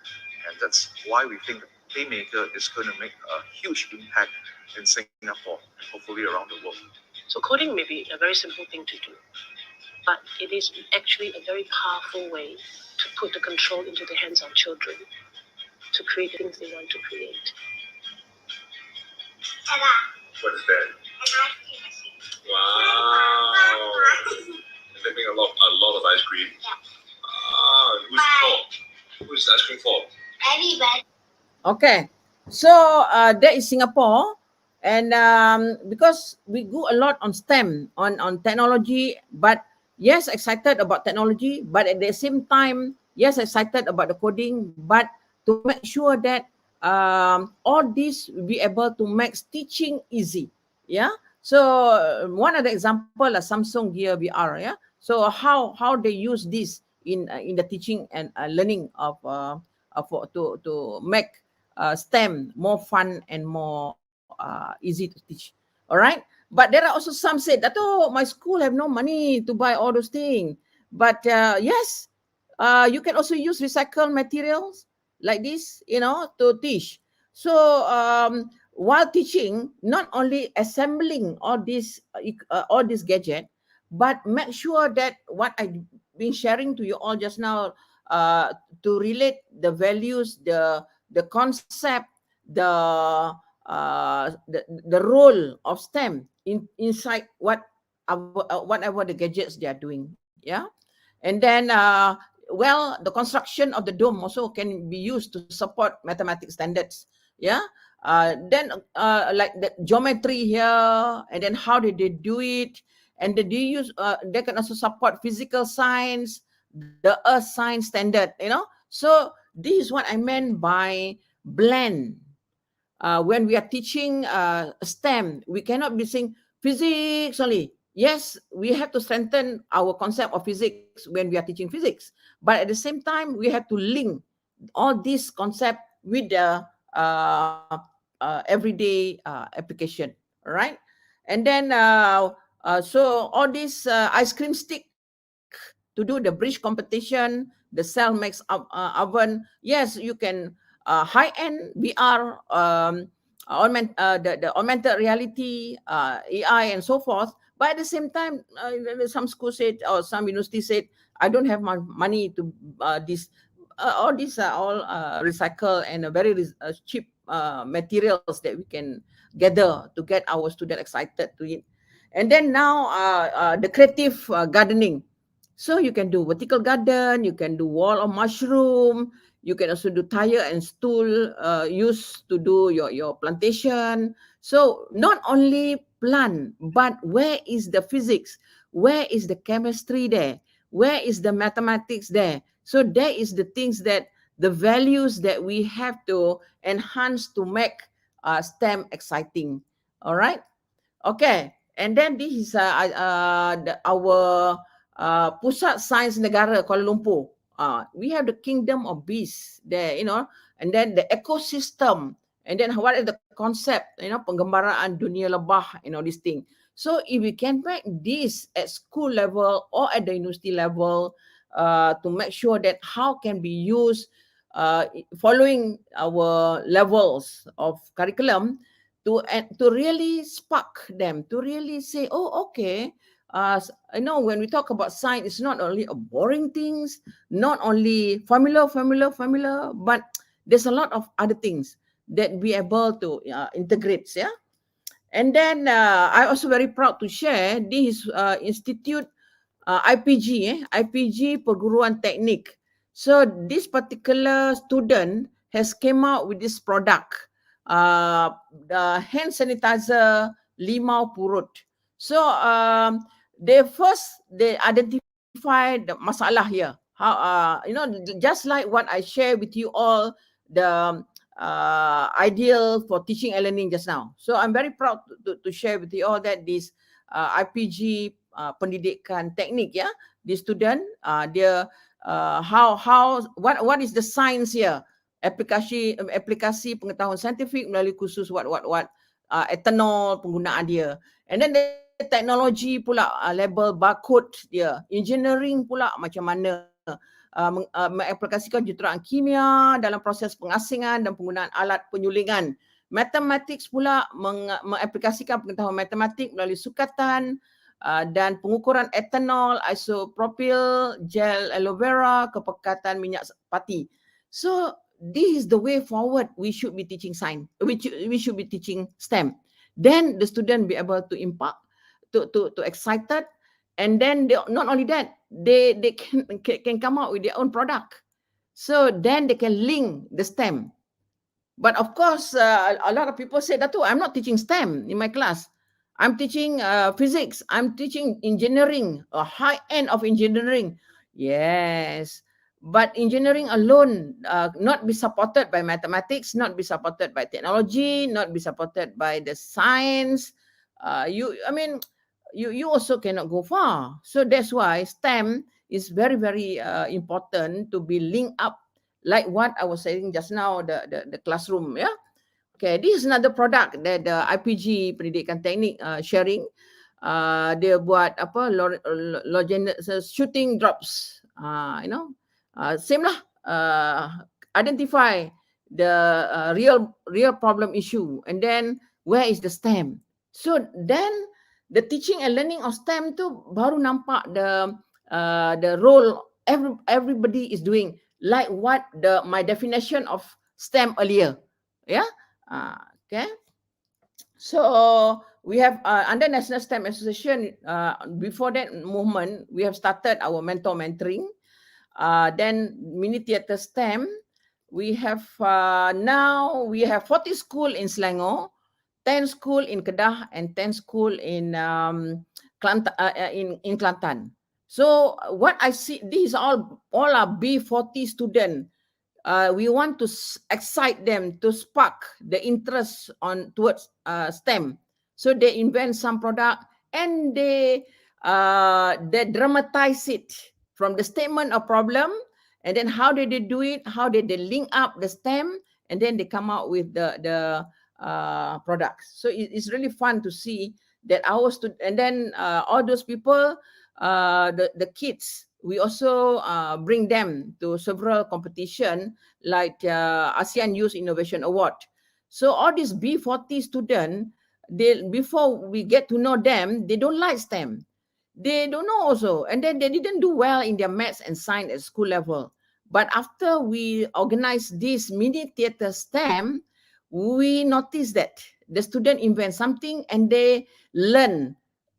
And that's why we think Playmaker is going to make a huge impact in Singapore and hopefully around the world. So coding may be a very simple thing to do, but it is actually a very powerful way to put the control into the hands of children to create things they want to create. What is that? Wow! And they make a lot of ice cream. Who's it for? Who's the ice cream for? Everybody. Okay, so that is Singapore, and because we go a lot on STEM, on technology, but yes, excited about technology, but at the same time, yes, excited about the coding, but to make sure that all this will be able to make teaching easy. Yeah. So one of the example is Samsung Gear VR. Yeah. So how they use this in the teaching and learning of to make STEM more fun and more easy to teach. All right. But there are also some say that, oh, my school have no money to buy all those things. But yes, you can also use recycled materials like this, to teach. So while teaching, not only assembling all these gadget, but make sure that what I've been sharing to you all just now, to relate the values, the concept, the role of STEM inside whatever the gadgets they are doing. Yeah. And then the construction of the dome also can be used to support mathematics standards. Yeah. Then like the geometry here, and then how did they do it, and they can also support physical science, the earth science standard. So this is what I meant by blend. When we are teaching STEM, we cannot be saying physics only. yes, we have to strengthen our concept of physics when we are teaching physics, but at the same time, we have to link all this concept with the everyday application, all right? And then, so all this ice cream stick to do the bridge competition, the cell makes oven. Yes, you can high-end VR, the augmented reality, AI, and so forth. But at the same time, some schools said, or some universities said, I don't have money to this. All these are all recycle and very cheap materials that we can gather to get our student excited to it. And then now the creative gardening. So you can do vertical garden, you can do wall of mushroom, you can also do tire and stool used to do your plantation. So not only plant, but where is the physics? Where is the chemistry there? Where is the mathematics there? So there is the things that the values that we have to enhance to make STEM exciting. All right. Okay, and then this is our Pusat Sains Negara Kuala Lumpur. We have the Kingdom of Bees there, and then the ecosystem, and then what is the concept, penggembaraan dunia lebah, this thing. So if we can make this at school level or at the university level, to make sure that how can be used following our levels of curriculum, to really spark them, to really say, oh, okay, when we talk about science, it's not only a boring things, not only formula, but there's a lot of other things that we are able to integrate, yeah. And then I also very proud to share this institute IPG Perguruan Teknik. So this particular student has came out with this product, the hand sanitizer limau purut. So they identify the masalah here. How just like what I share with you all, the ideal for teaching and learning just now. So I'm very proud to share with you all that this IPG pendidikan teknik, ya, the student dia what is the science here, aplikasi pengetahuan saintifik melalui kursus what ethanol penggunaan dia, and then the teknologi pula, label barcode dia, engineering pula macam mana mengaplikasikan juruterang kimia dalam proses pengasingan dan penggunaan alat penyulingan. Mathematics pula mengaplikasikan pengetahuan matematik melalui sukatan dan pengukuran etanol, isopropyl, gel aloe vera, kepekatan minyak pati. So this is the way forward. We should be teaching science. We should be teaching STEM. Then the student be able to impact, to excited, and then not only that, they can come out with their own product. So then they can link the STEM. But of course, a lot of people say, Dato, I'm not teaching STEM in my class. I'm teaching physics. I'm teaching engineering, a high end of engineering. Yes, but engineering alone not be supported by mathematics, not be supported by technology, not be supported by the science. You also cannot go far. So that's why STEM is very, very important to be linked up, like what I was saying just now, the classroom, yeah. Okay, this is another product that the IPG Pendidikan Teknik sharing. Dia buat apa, shooting drops, same lah, identify the real problem issue, and then where is the STEM. So then the teaching and learning of STEM tu baru nampak the role everybody is doing, like what my definition of STEM earlier, yeah. Okay. So we have under National STEM Association, before that movement, we have started our mentoring. Then mini theatre STEM, we have now we have 40 school in Selangor, 10 school in Kedah, and 10 school in Kelantan. So what I see, these all are B40 students. We want to excite them, to spark the interest towards STEM. So they invent some product, and they dramatize it from the statement of problem, and then how did they do it, how did they link up the STEM, and then they come out with the products. So it's really fun to see that our and then all those people, the kids, we also bring them to several competition like ASEAN Youth Innovation Award. So all these B40 students, they, before we get to know them, they don't like STEM. They don't know also, and then they didn't do well in their maths and science at school level. But after we organize this mini theater STEM, we notice that the student invent something and they learn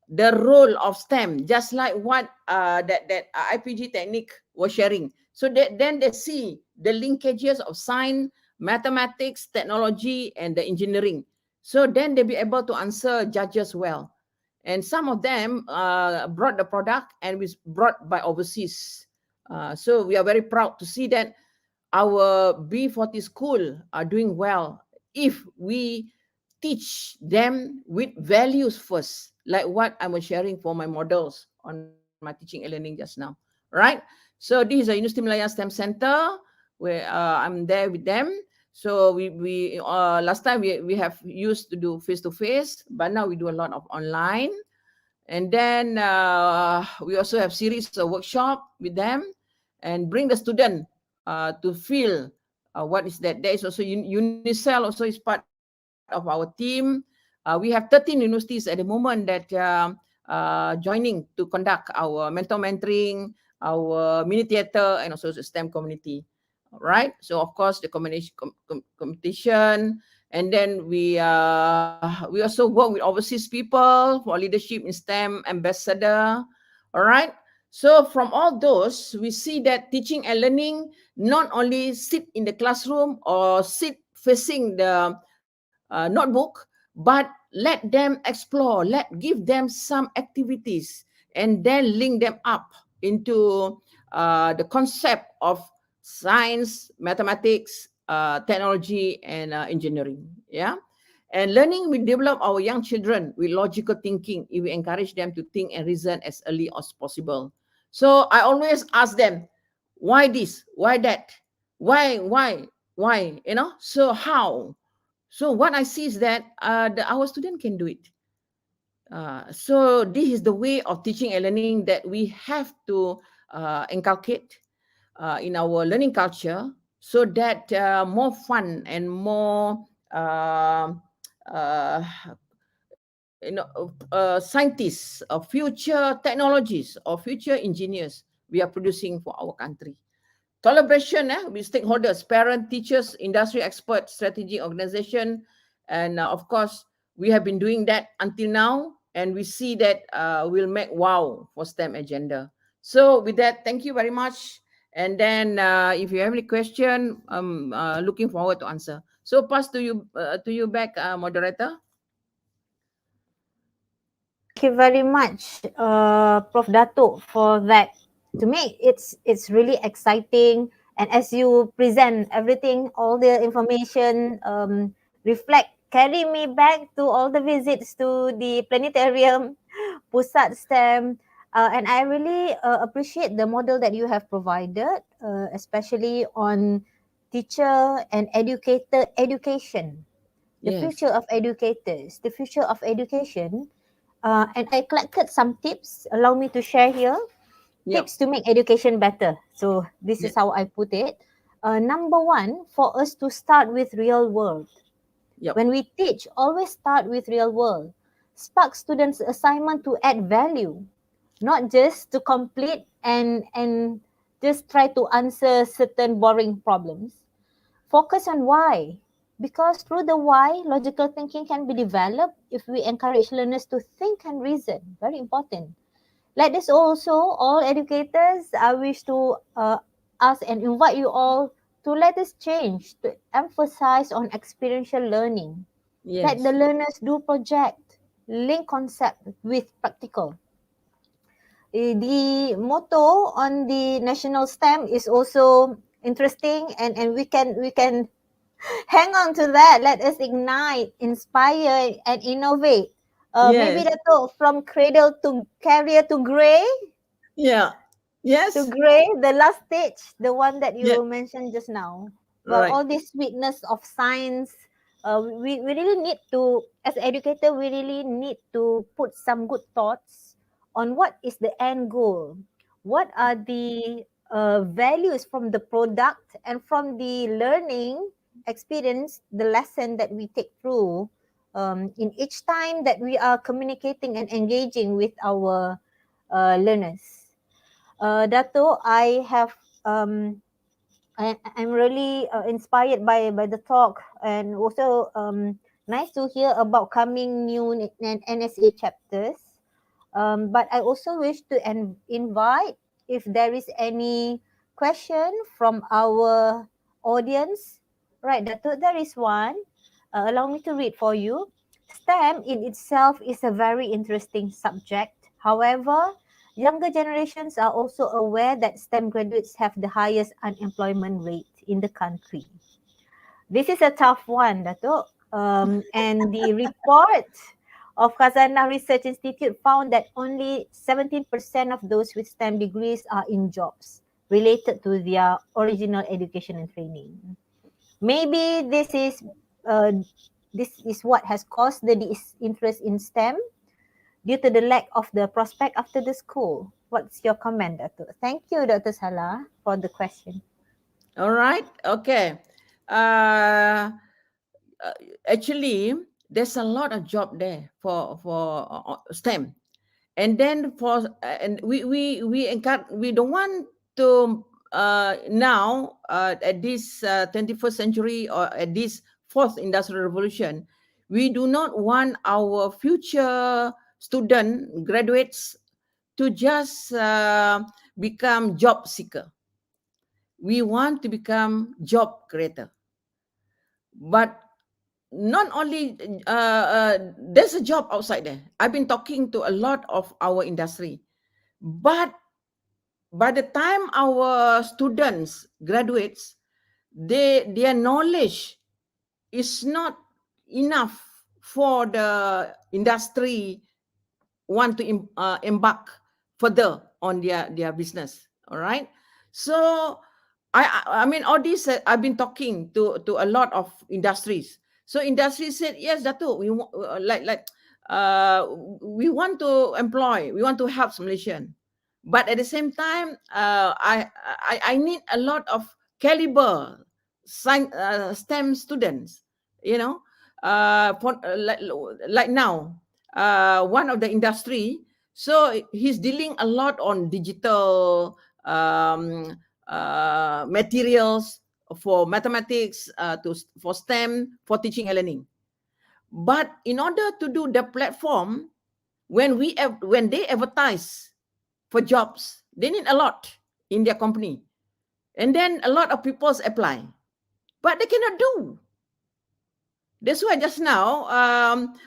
the role of STEM, just like what that IPG technique was sharing. So then they see the linkages of science, mathematics, technology, and the engineering. So then they be able to answer judges well. And some of them brought the product and was brought by overseas. So we are very proud to see that our B40 school are doing well if we teach them with values first, like what I was sharing for my models on my teaching and learning just now, right? So this is a University Malaya STEM Center where I'm there with them. So we last time we have used to do face to face, but now we do a lot of online. And then we also have series of workshop with them and bring the student to feel what is that. There is also Unicell also is part of our team. We have 13 universities at the moment that joining to conduct our mentor mentoring, our mini theater, and also the STEM community. Right. So of course the competition, and then we also work with overseas people for leadership in STEM ambassador. All right. So from all those, we see that teaching and learning not only sit in the classroom or sit facing the notebook, but let them explore, give them some activities, and then link them up into the concept of science, mathematics, technology, and engineering. Yeah. And learning will develop our young children with logical thinking if we encourage them to think and reason as early as possible. So I always ask them, why this? Why that? Why? So how? So what I see is that our student can do it. So this is the way of teaching and learning that we have to inculcate in our learning culture, so that more fun and more uh, scientists or future technologies or future engineers we are producing for our country. Collaboration with stakeholders, parents, teachers, industry experts, strategy organization, and of course, we have been doing that until now, and we see that we'll make wow for STEM agenda. So with that, thank you very much. And then if you have any question, I'm looking forward to answer. So pass to you back, moderator. Thank you very much, Prof. Dato, for that. To me, it's really exciting, and as you present everything, all the information reflect, carry me back to all the visits to the planetarium, Pusat STEM, and I really appreciate the model that you have provided, especially on teacher and educator education, the Yes. future of educators, the future of education. And I collected some tips. Allow me to share here. Yep. Tips to make education better. So this is Yeah. how I put it. Number one, for us to start with real world. Yep. When we teach, always start with real world. Spark students' assignment to add value, not just to complete and just try to answer certain boring problems. Focus on why. Because through the why, logical thinking can be developed if we encourage learners to think and reason. Very important. Let us also, all educators, I wish to ask and invite you all to let us change, to emphasize on experiential learning. Let the Yes. learners do project, link concept with practical. The motto on the national stamp is also interesting, and we can hang on to that. Let us ignite, inspire, and innovate. Maybe Yes. Dato, from cradle to carrier to gray, Yeah. to Yes. gray, the last stage, the one that Yeah. you mentioned just now. Well, Right. all this sweetness of science, we really need to, as educator, we really need to put some good thoughts on what is the end goal. What are the values from the product and from the learning experience, the lesson that we take through in each time that we are communicating and engaging with our learners. Dato, I'm really inspired by the talk, and also nice to hear about coming new NSA chapters. But I also wish to invite if there is any question from our audience. Right, Dato, there is one. Allow me to read for you. STEM in itself is a very interesting subject. However, younger generations are also aware that STEM graduates have the highest unemployment rate in the country. This is a tough one, Dato. And the report of Khazanah Research Institute found that only 17% of those with STEM degrees are in jobs related to their original education and training. Maybe uh, this is what has caused the disinterest in STEM due to the lack of the prospect after the school. What's your comment, Dato? Thank you, Dr. Salah, for the question. All right. Okay. Uh, uh, Actually, there's a lot of job there for STEM, and then and we don't want to now at this 21st century or at this fourth industrial revolution, we do not want our future student graduates to just become job seeker. We want to become job creator. But not only there's a job outside there. I've been talking to a lot of our industry, but by the time our students graduates, their knowledge is not enough for the industry want to embark further on their business. All right. So I mean all this I've been talking to a lot of industries. So industry said yes, Dato, uh we want to employ, we want to help Malaysian, but at the same time I need a lot of caliber STEM students, you know, like now one of the industry. So he's dealing a lot on digital materials for mathematics, for STEM, for teaching and learning. But in order to do the platform, when they advertise for jobs, they need a lot in their company, and then a lot of people apply, but they cannot do. That's why just now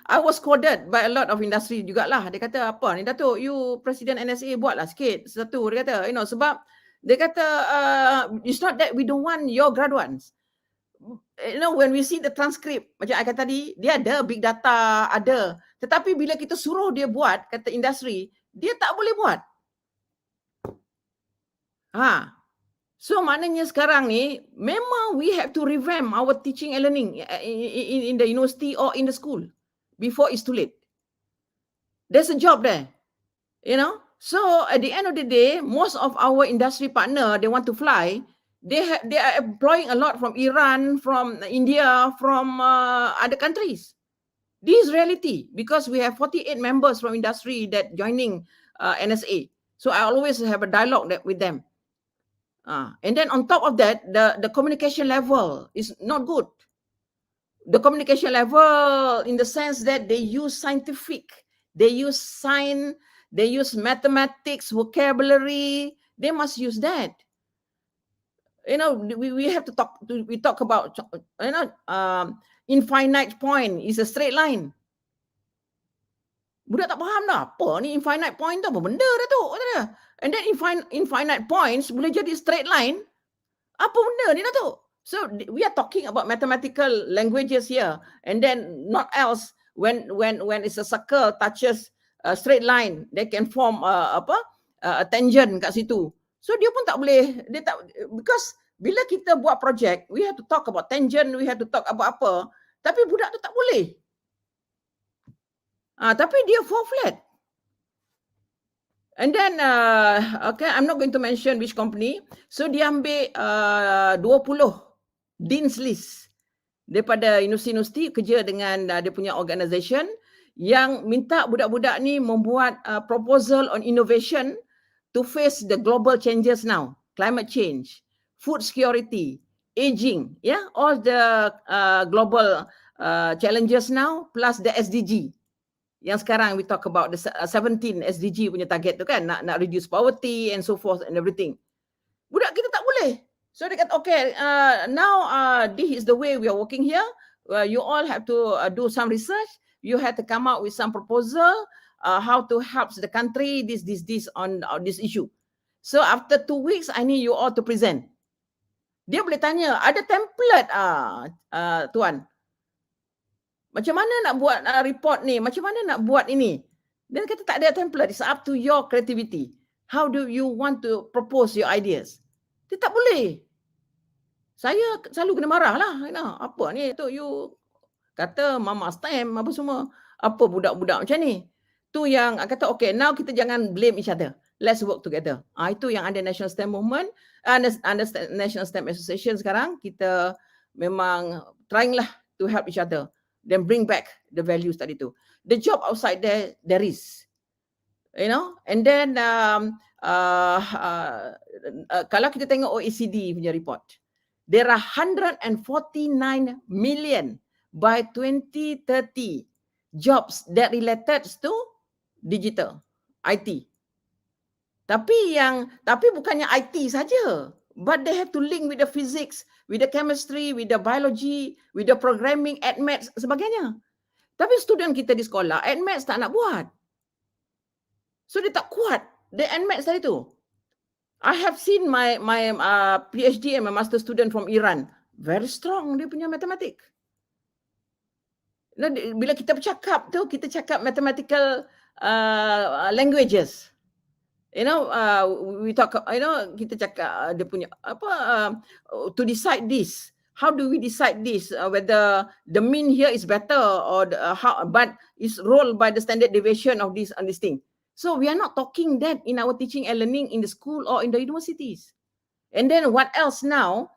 I was quoted by a lot of industry jugalah. Dia kata apa ni Dato', you Presiden NSA buatlah sikit satu. Dia kata, you know, sebab dia kata it's not that we don't want your graduates. You know, when we see the transcript, macam I kata tadi, dia ada big data, ada. Tetapi bila kita suruh dia buat, kata industri, dia tak boleh buat. So maknanya sekarang ni memang we have to revamp our teaching and learning in the university or in the school before it's too late. There's a job there, you know. So at the end of the day, most of our industry partner, they want to fly. They are employing a lot from Iran, from India, from other countries. This is reality because we have 48 members from industry that joining NSA. So I always have a dialogue with them. And then on top of that, the communication level is not good. The communication level in the sense that they use scientific, they use science, they use mathematics, vocabulary. They must use that. You know, we have to we talk about, you know, infinite point is a straight line. Budak tak faham dah apa ni infinite point tu, apa benda dah tu. And then infinite points boleh jadi straight line. Apa benda ni dah tu? So we are talking about mathematical languages here, and then not else when it's a circle touches a straight line, they can form a tangent kat situ. So dia pun tak boleh, dia tak, because bila kita buat projek, we have to talk about tangent, we have to talk about apa, tapi budak tu tak boleh. Tapi dia fall flat. And then, okay, I'm not going to mention which company. So dia ambil 20 Dean's List daripada universiti-universiti kerja dengan dia punya organisation yang minta budak-budak ni membuat proposal on innovation to face the global changes now. Climate change, food security, aging, yeah, all the global challenges now plus the SDG. Yang sekarang we talk about the 17 SDG punya target tu kan, nak reduce poverty and so forth and everything. Budak kita tak boleh. So dia kata, okay, now this is the way we are working here. You all have to do some research. You have to come out with some proposal how to help the country this on this issue. So after 2 weeks, I need you all to present. Dia boleh tanya, ada template tuan. Macam mana nak buat report ni? Macam mana nak buat ini? Dia kata tak ada template. It's up to your creativity. How do you want to propose your ideas? Dia tak boleh. Saya selalu kena marah lah. Apa ni? Tu you kata mama stamp apa semua. Apa budak-budak macam ni? Tu yang kata okay, now kita jangan blame each other. Let's work together. Itu yang ada National STEM Movement. Under National STEM Association sekarang. Kita memang trying lah to help each other. Then bring back the values tadi tu. The job outside there is, you know. And then kalau kita tengok OECD punya report, there are 149 million by 2030 jobs that related to digital, IT. Tapi bukannya IT saja, but they have to link with the physics, with the chemistry, with the biology, with the programming, admaths, sebagainya. Tapi student kita di sekolah, admaths tak nak buat. So dia tak kuat, the admaths tadi tu. I have seen my PhD and my master student from Iran. Very strong dia punya matematik. Bila kita bercakap tu, kita cakap mathematical languages. You know, we talk, you know, kita cakap dia punya to decide this. How do we decide this? Whether the mean here is better or how, but it's rolled by the standard deviation of this thing. So we are not talking that in our teaching and learning in the school or in the universities. And then what else now?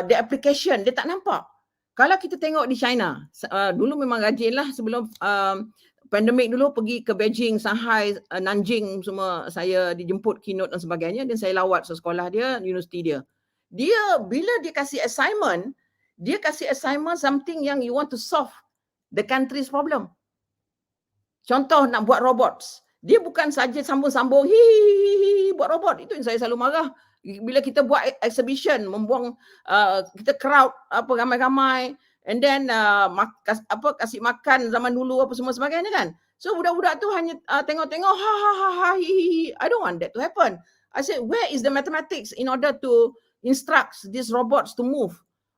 The application, dia tak nampak. Kalau kita tengok di China, dulu memang rajin lah sebelum pandemik dulu pergi ke Beijing, Shanghai, Nanjing semua, saya dijemput keynote dan sebagainya dan saya lawat sekolah dia, universiti dia. Dia bila dia kasih assignment something yang you want to solve the country's problem. Contoh nak buat robots. Dia bukan saja sambung-sambung buat robot. Itu yang saya selalu marah. Bila kita buat exhibition, membuang kita crowd ramai-ramai. And then kasih makan zaman dulu apa semua sebagainya kan. So budak-budak tu hanya tengok-tengok I don't want that to happen. I said, where is the mathematics in order to instruct these robots to move?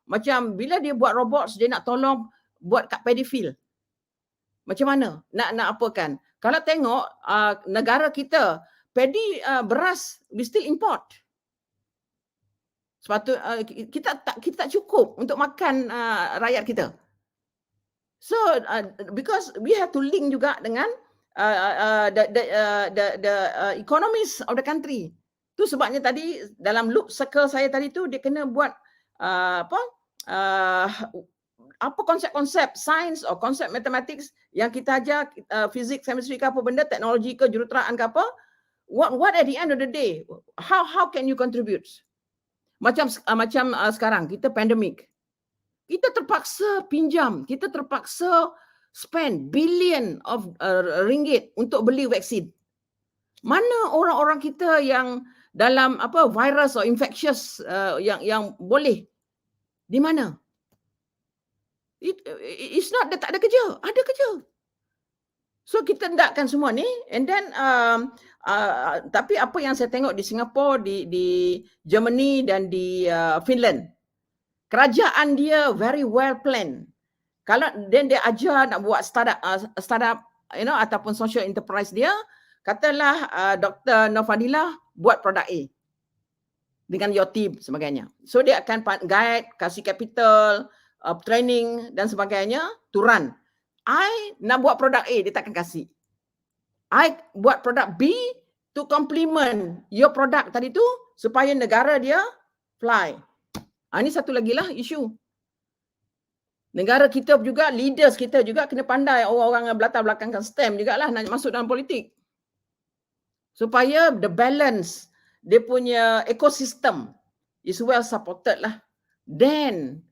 Macam bila dia buat robots, dia nak tolong buat kat paddy field. Macam mana? Nak apa kan? Kalau tengok negara kita, paddy beras we still import. Kita tak cukup untuk makan rakyat kita. So because we have to link juga dengan the economies of the country. Tu sebabnya tadi dalam loop circle saya tadi tu dia kena buat apa konsep-konsep sains atau konsep mathematics yang kita ajar physics, chemistry ke apa benda, teknologi ke juruteraan ke apa. What at the end of the day, how can you contribute? Macam sekarang kita pandemik. Kita terpaksa pinjam, kita terpaksa spend billion of ringgit untuk beli vaksin. Mana orang-orang kita yang dalam virus atau infectious yang boleh? Di mana? It's not dia tak ada kerja, ada kerja. So kita hendakkan semua ni, and then tapi apa yang saya tengok di Singapura, di Germany dan di Finland, kerajaan dia very well planned. Kalau then dia ajar nak buat startup ataupun social enterprise dia, katalah Dr. Nofadilah buat produk A dengan your team sebagainya. So dia akan guide, kasih capital, training dan sebagainya to run. I nak buat produk A, dia takkan kasih. I buat produk B to complement your product tadi tu supaya negara dia fly. Ini satu lagi lah isu. Negara kita juga, leaders kita juga kena pandai, orang-orang yang latar belakangkan STEM jugalah nak masuk dalam politik. Supaya the balance, dia punya ekosistem is well supported lah. Then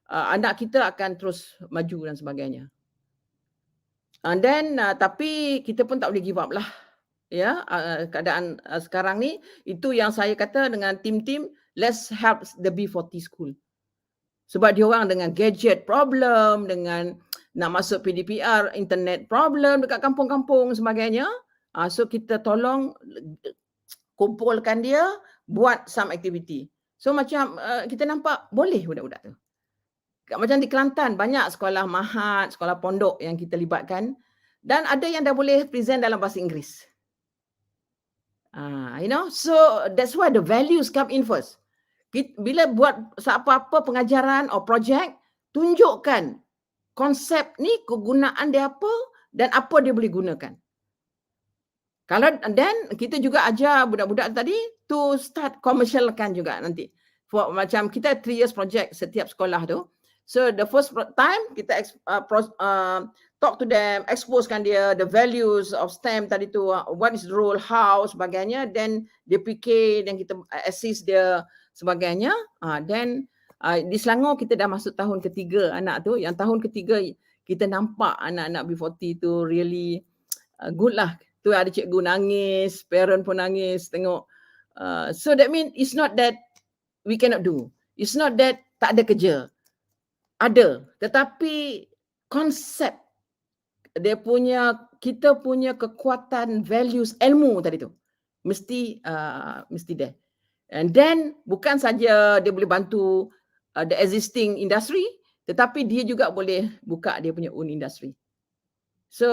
anak kita akan terus maju dan sebagainya. And then tapi kita pun tak boleh give up lah. Ya, keadaan sekarang ni, itu yang saya kata dengan tim-tim, let's help the B40 school. Sebab dia orang dengan gadget problem, dengan nak masuk PDPR, internet problem dekat kampung-kampung sebagainya. So kita tolong kumpulkan dia, buat some activity. So macam kita nampak boleh budak-budak tu. Macam di Kelantan, banyak sekolah mahat, sekolah pondok yang kita libatkan. Dan ada yang dah boleh present dalam bahasa Inggeris. So that's why the values come in first. Bila buat apa-apa pengajaran atau projek, tunjukkan konsep ni, kegunaan dia apa dan apa dia boleh gunakan. Kalau then kita juga ajar budak-budak tadi to start commercialkan juga nanti. Macam kita 3 years project setiap sekolah tu. So the first time kita talk to them, exposekan dia the values of STEM tadi tu, what is the role, how sebagainya, then dia fikir dan kita assist dia sebagainya. Then di Selangor kita dah masuk tahun ketiga anak tu. Yang tahun ketiga kita nampak anak-anak B40 tu really good lah. Tu ada cikgu nangis, parent pun nangis tengok. So that means it's not that we cannot do. It's not that tak ada kerja. Ada. Tetapi konsep dia punya, kita punya kekuatan values ilmu tadi tu mesti there. And then bukan saja dia boleh bantu the existing industry, tetapi dia juga boleh buka dia punya own industry. So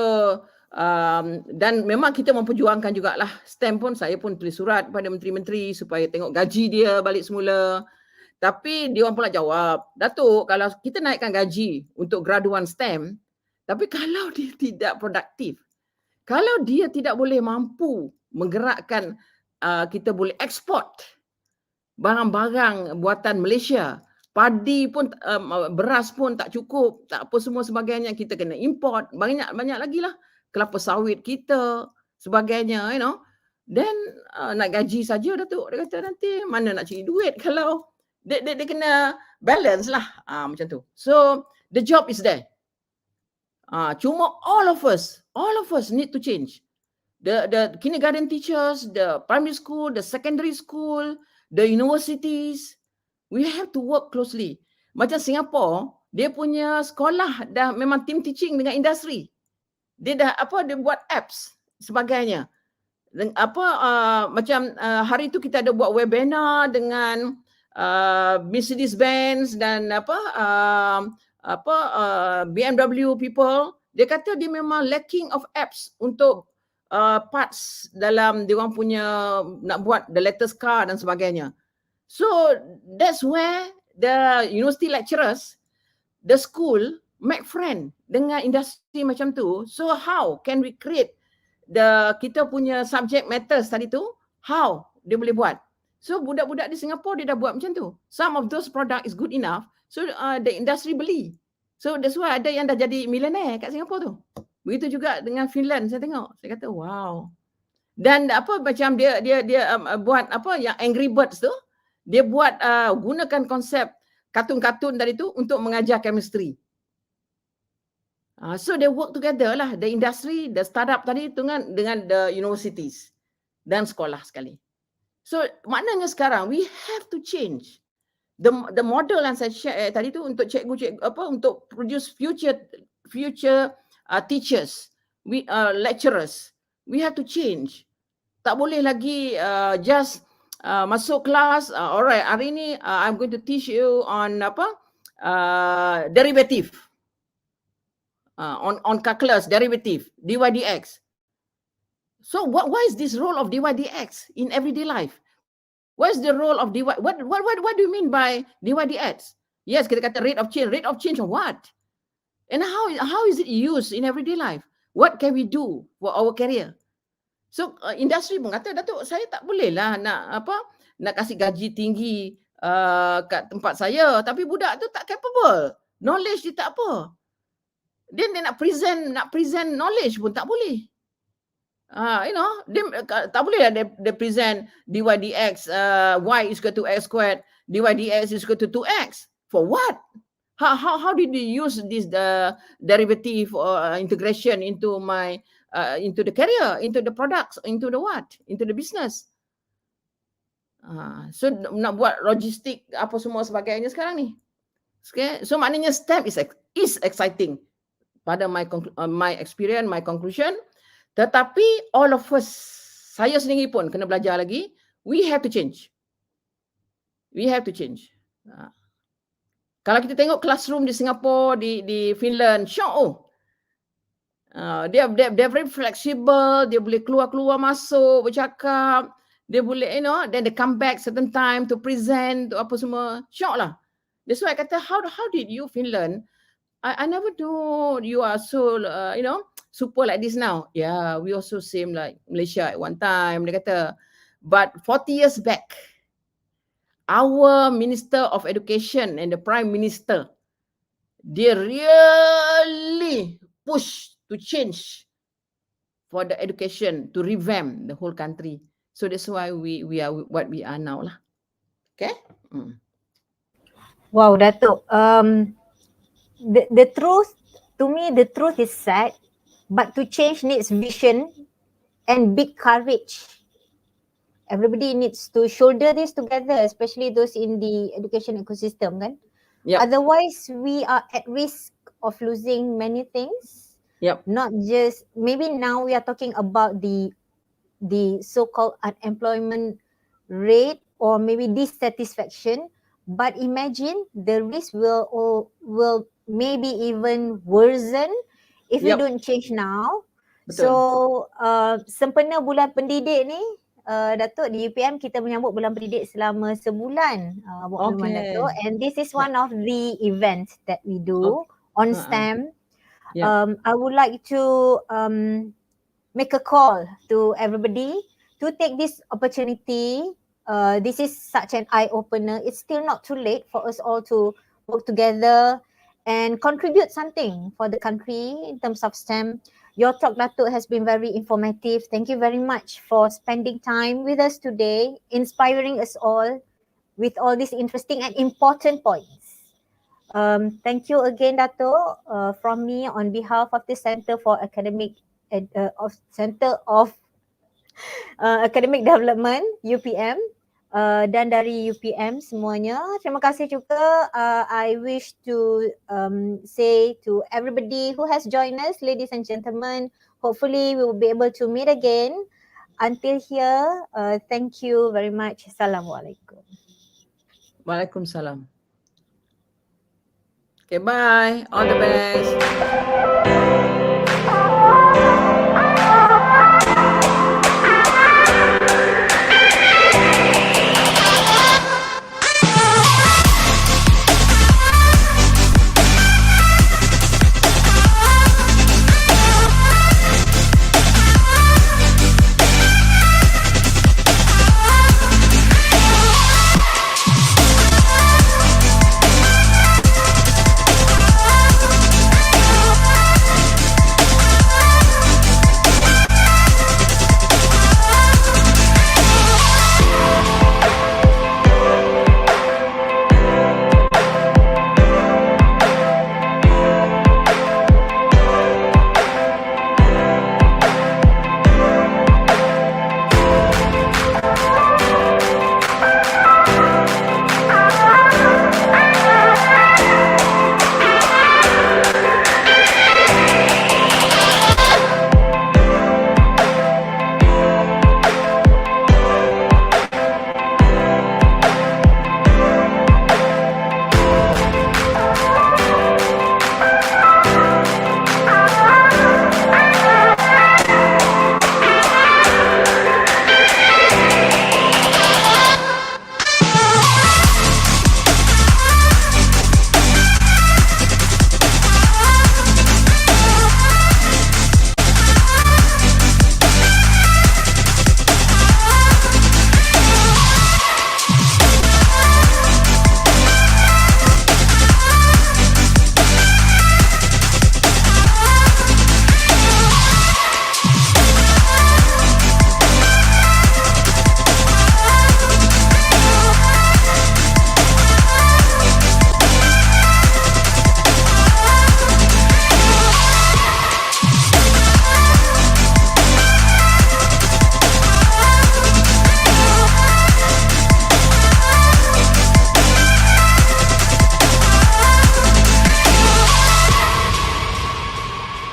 dan memang kita memperjuangkan jugalah STEM pun. Saya pun tulis surat pada menteri-menteri supaya tengok gaji dia balik semula. Tapi dia orang pula jawab, Dato', kalau kita naikkan gaji untuk graduan STEM, tapi kalau dia tidak produktif, kalau dia tidak boleh mampu menggerakkan, kita boleh ekspor barang-barang buatan Malaysia, padi pun, beras pun tak cukup, tak apa semua sebagainya, kita kena import, banyak lagi lah, kelapa sawit kita, sebagainya, Then nak gaji saja Dato', dia kata nanti mana nak cari duit kalau dia kena balance lah, macam tu. So the job is there. Cuma all of us need to change. The kindergarten teachers, the primary school, the secondary school, the universities, we have to work closely. Macam Singapore, dia punya sekolah dah memang team teaching dengan industri. Dia buat apps sebagainya. Macam hari tu kita ada buat webinar dengan Mercedes-Benz dan BMW people. Dia kata dia memang lacking of apps untuk parts dalam dia orang punya nak buat the latest car dan sebagainya. So that's where the university lecturers, the school make friend dengan industri macam tu. So how can we create kita punya subject matters tadi tu, how dia boleh buat. So budak-budak di Singapura dia dah buat macam tu. Some of those product is good enough, so the industry beli. So that's why ada yang dah jadi millionaire kat Singapura tu. Begitu juga dengan Finland, saya tengok. Saya kata wow. Dan macam dia buat yang Angry Birds tu, dia buat gunakan konsep kartun-kartun tadi tu untuk mengajar chemistry. So they work together lah, the industry, the startup tadi tu dengan the universities dan sekolah sekali. So maknanya sekarang we have to change the model yang saya share tadi tu untuk cikgu untuk produce future teachers, lecturers. We have to change. Tak boleh lagi just masuk kelas, alright, hari ni I'm going to teach you on derivative. On calculus, derivative, dy dx. So why is this role of dy dx in everyday life? What is the role of dy? What do you mean by dy dx? Yes, kita kata rate of change of what? And how is it used in everyday life? What can we do for our career? So industri pun kata, Datuk, saya tak boleh lah nak kasih gaji tinggi kat tempat saya, tapi budak tu tak capable, knowledge dia tak apa. Then dia nak present knowledge pun tak boleh. Dia tak boleh lah dia present dy dx, y is equal to x squared, dy dx is equal to 2x. For what? How did you use this derivative or integration into into the career, into the products, into the what? Into the business. So nak buat logistik apa semua sebagainya sekarang ni. Okay? So maknanya STEM is exciting pada my experience, my conclusion. Tetapi all of us, saya sendiri pun kena belajar lagi. We have to change. We have to change. Kalau kita tengok classroom di Singapore, di Finland, shock. Dia very flexible. Dia boleh keluar masuk, bercakap. Dia boleh, then they come back certain time to present, to apa semua. Shock lah. That's why I kata, how did you Finland? I never know you are so, super like this now. Yeah, we also same like Malaysia at one time. Dia kata, but 40 years back, our Minister of Education and the Prime Minister, they really push to change for the education, to revamp the whole country. So that's why we are what we are now lah. Okay? Wow, Dato'. The truth, to me, the truth is sad, but to change needs vision and big courage. Everybody needs to shoulder this together, especially those in the education ecosystem, kan? Yep. Otherwise, we are at risk of losing many things. Yep. Not just, maybe now we are talking about the so-called unemployment rate or maybe dissatisfaction, but imagine the risk will maybe even worsen if we Yep. don't change now. Betul. So sempena bulan pendidik ni, Datuk, di UPM kita menyambut bulan pendidik selama sebulan, Puan Okay. Datuk, and this is one of the events that we do on STEM. Yeah. I would like to make a call to everybody to take this opportunity. This is such an eye-opener. It's still not too late for us all to work together and contribute something for the country in terms of STEM. Your talk, Dato', has been very informative. Thank you very much for spending time with us today, inspiring us all with all these interesting and important points. Thank you again, Dato', from me on behalf of the Center for Academic Academic Development UPM dan dari UPM semuanya. Terima kasih juga. I wish to say to everybody who has joined us, ladies and gentlemen, hopefully we will be able to meet again. Until here, thank you very much. Assalamualaikum. Waalaikumsalam. Okay, bye. All the best.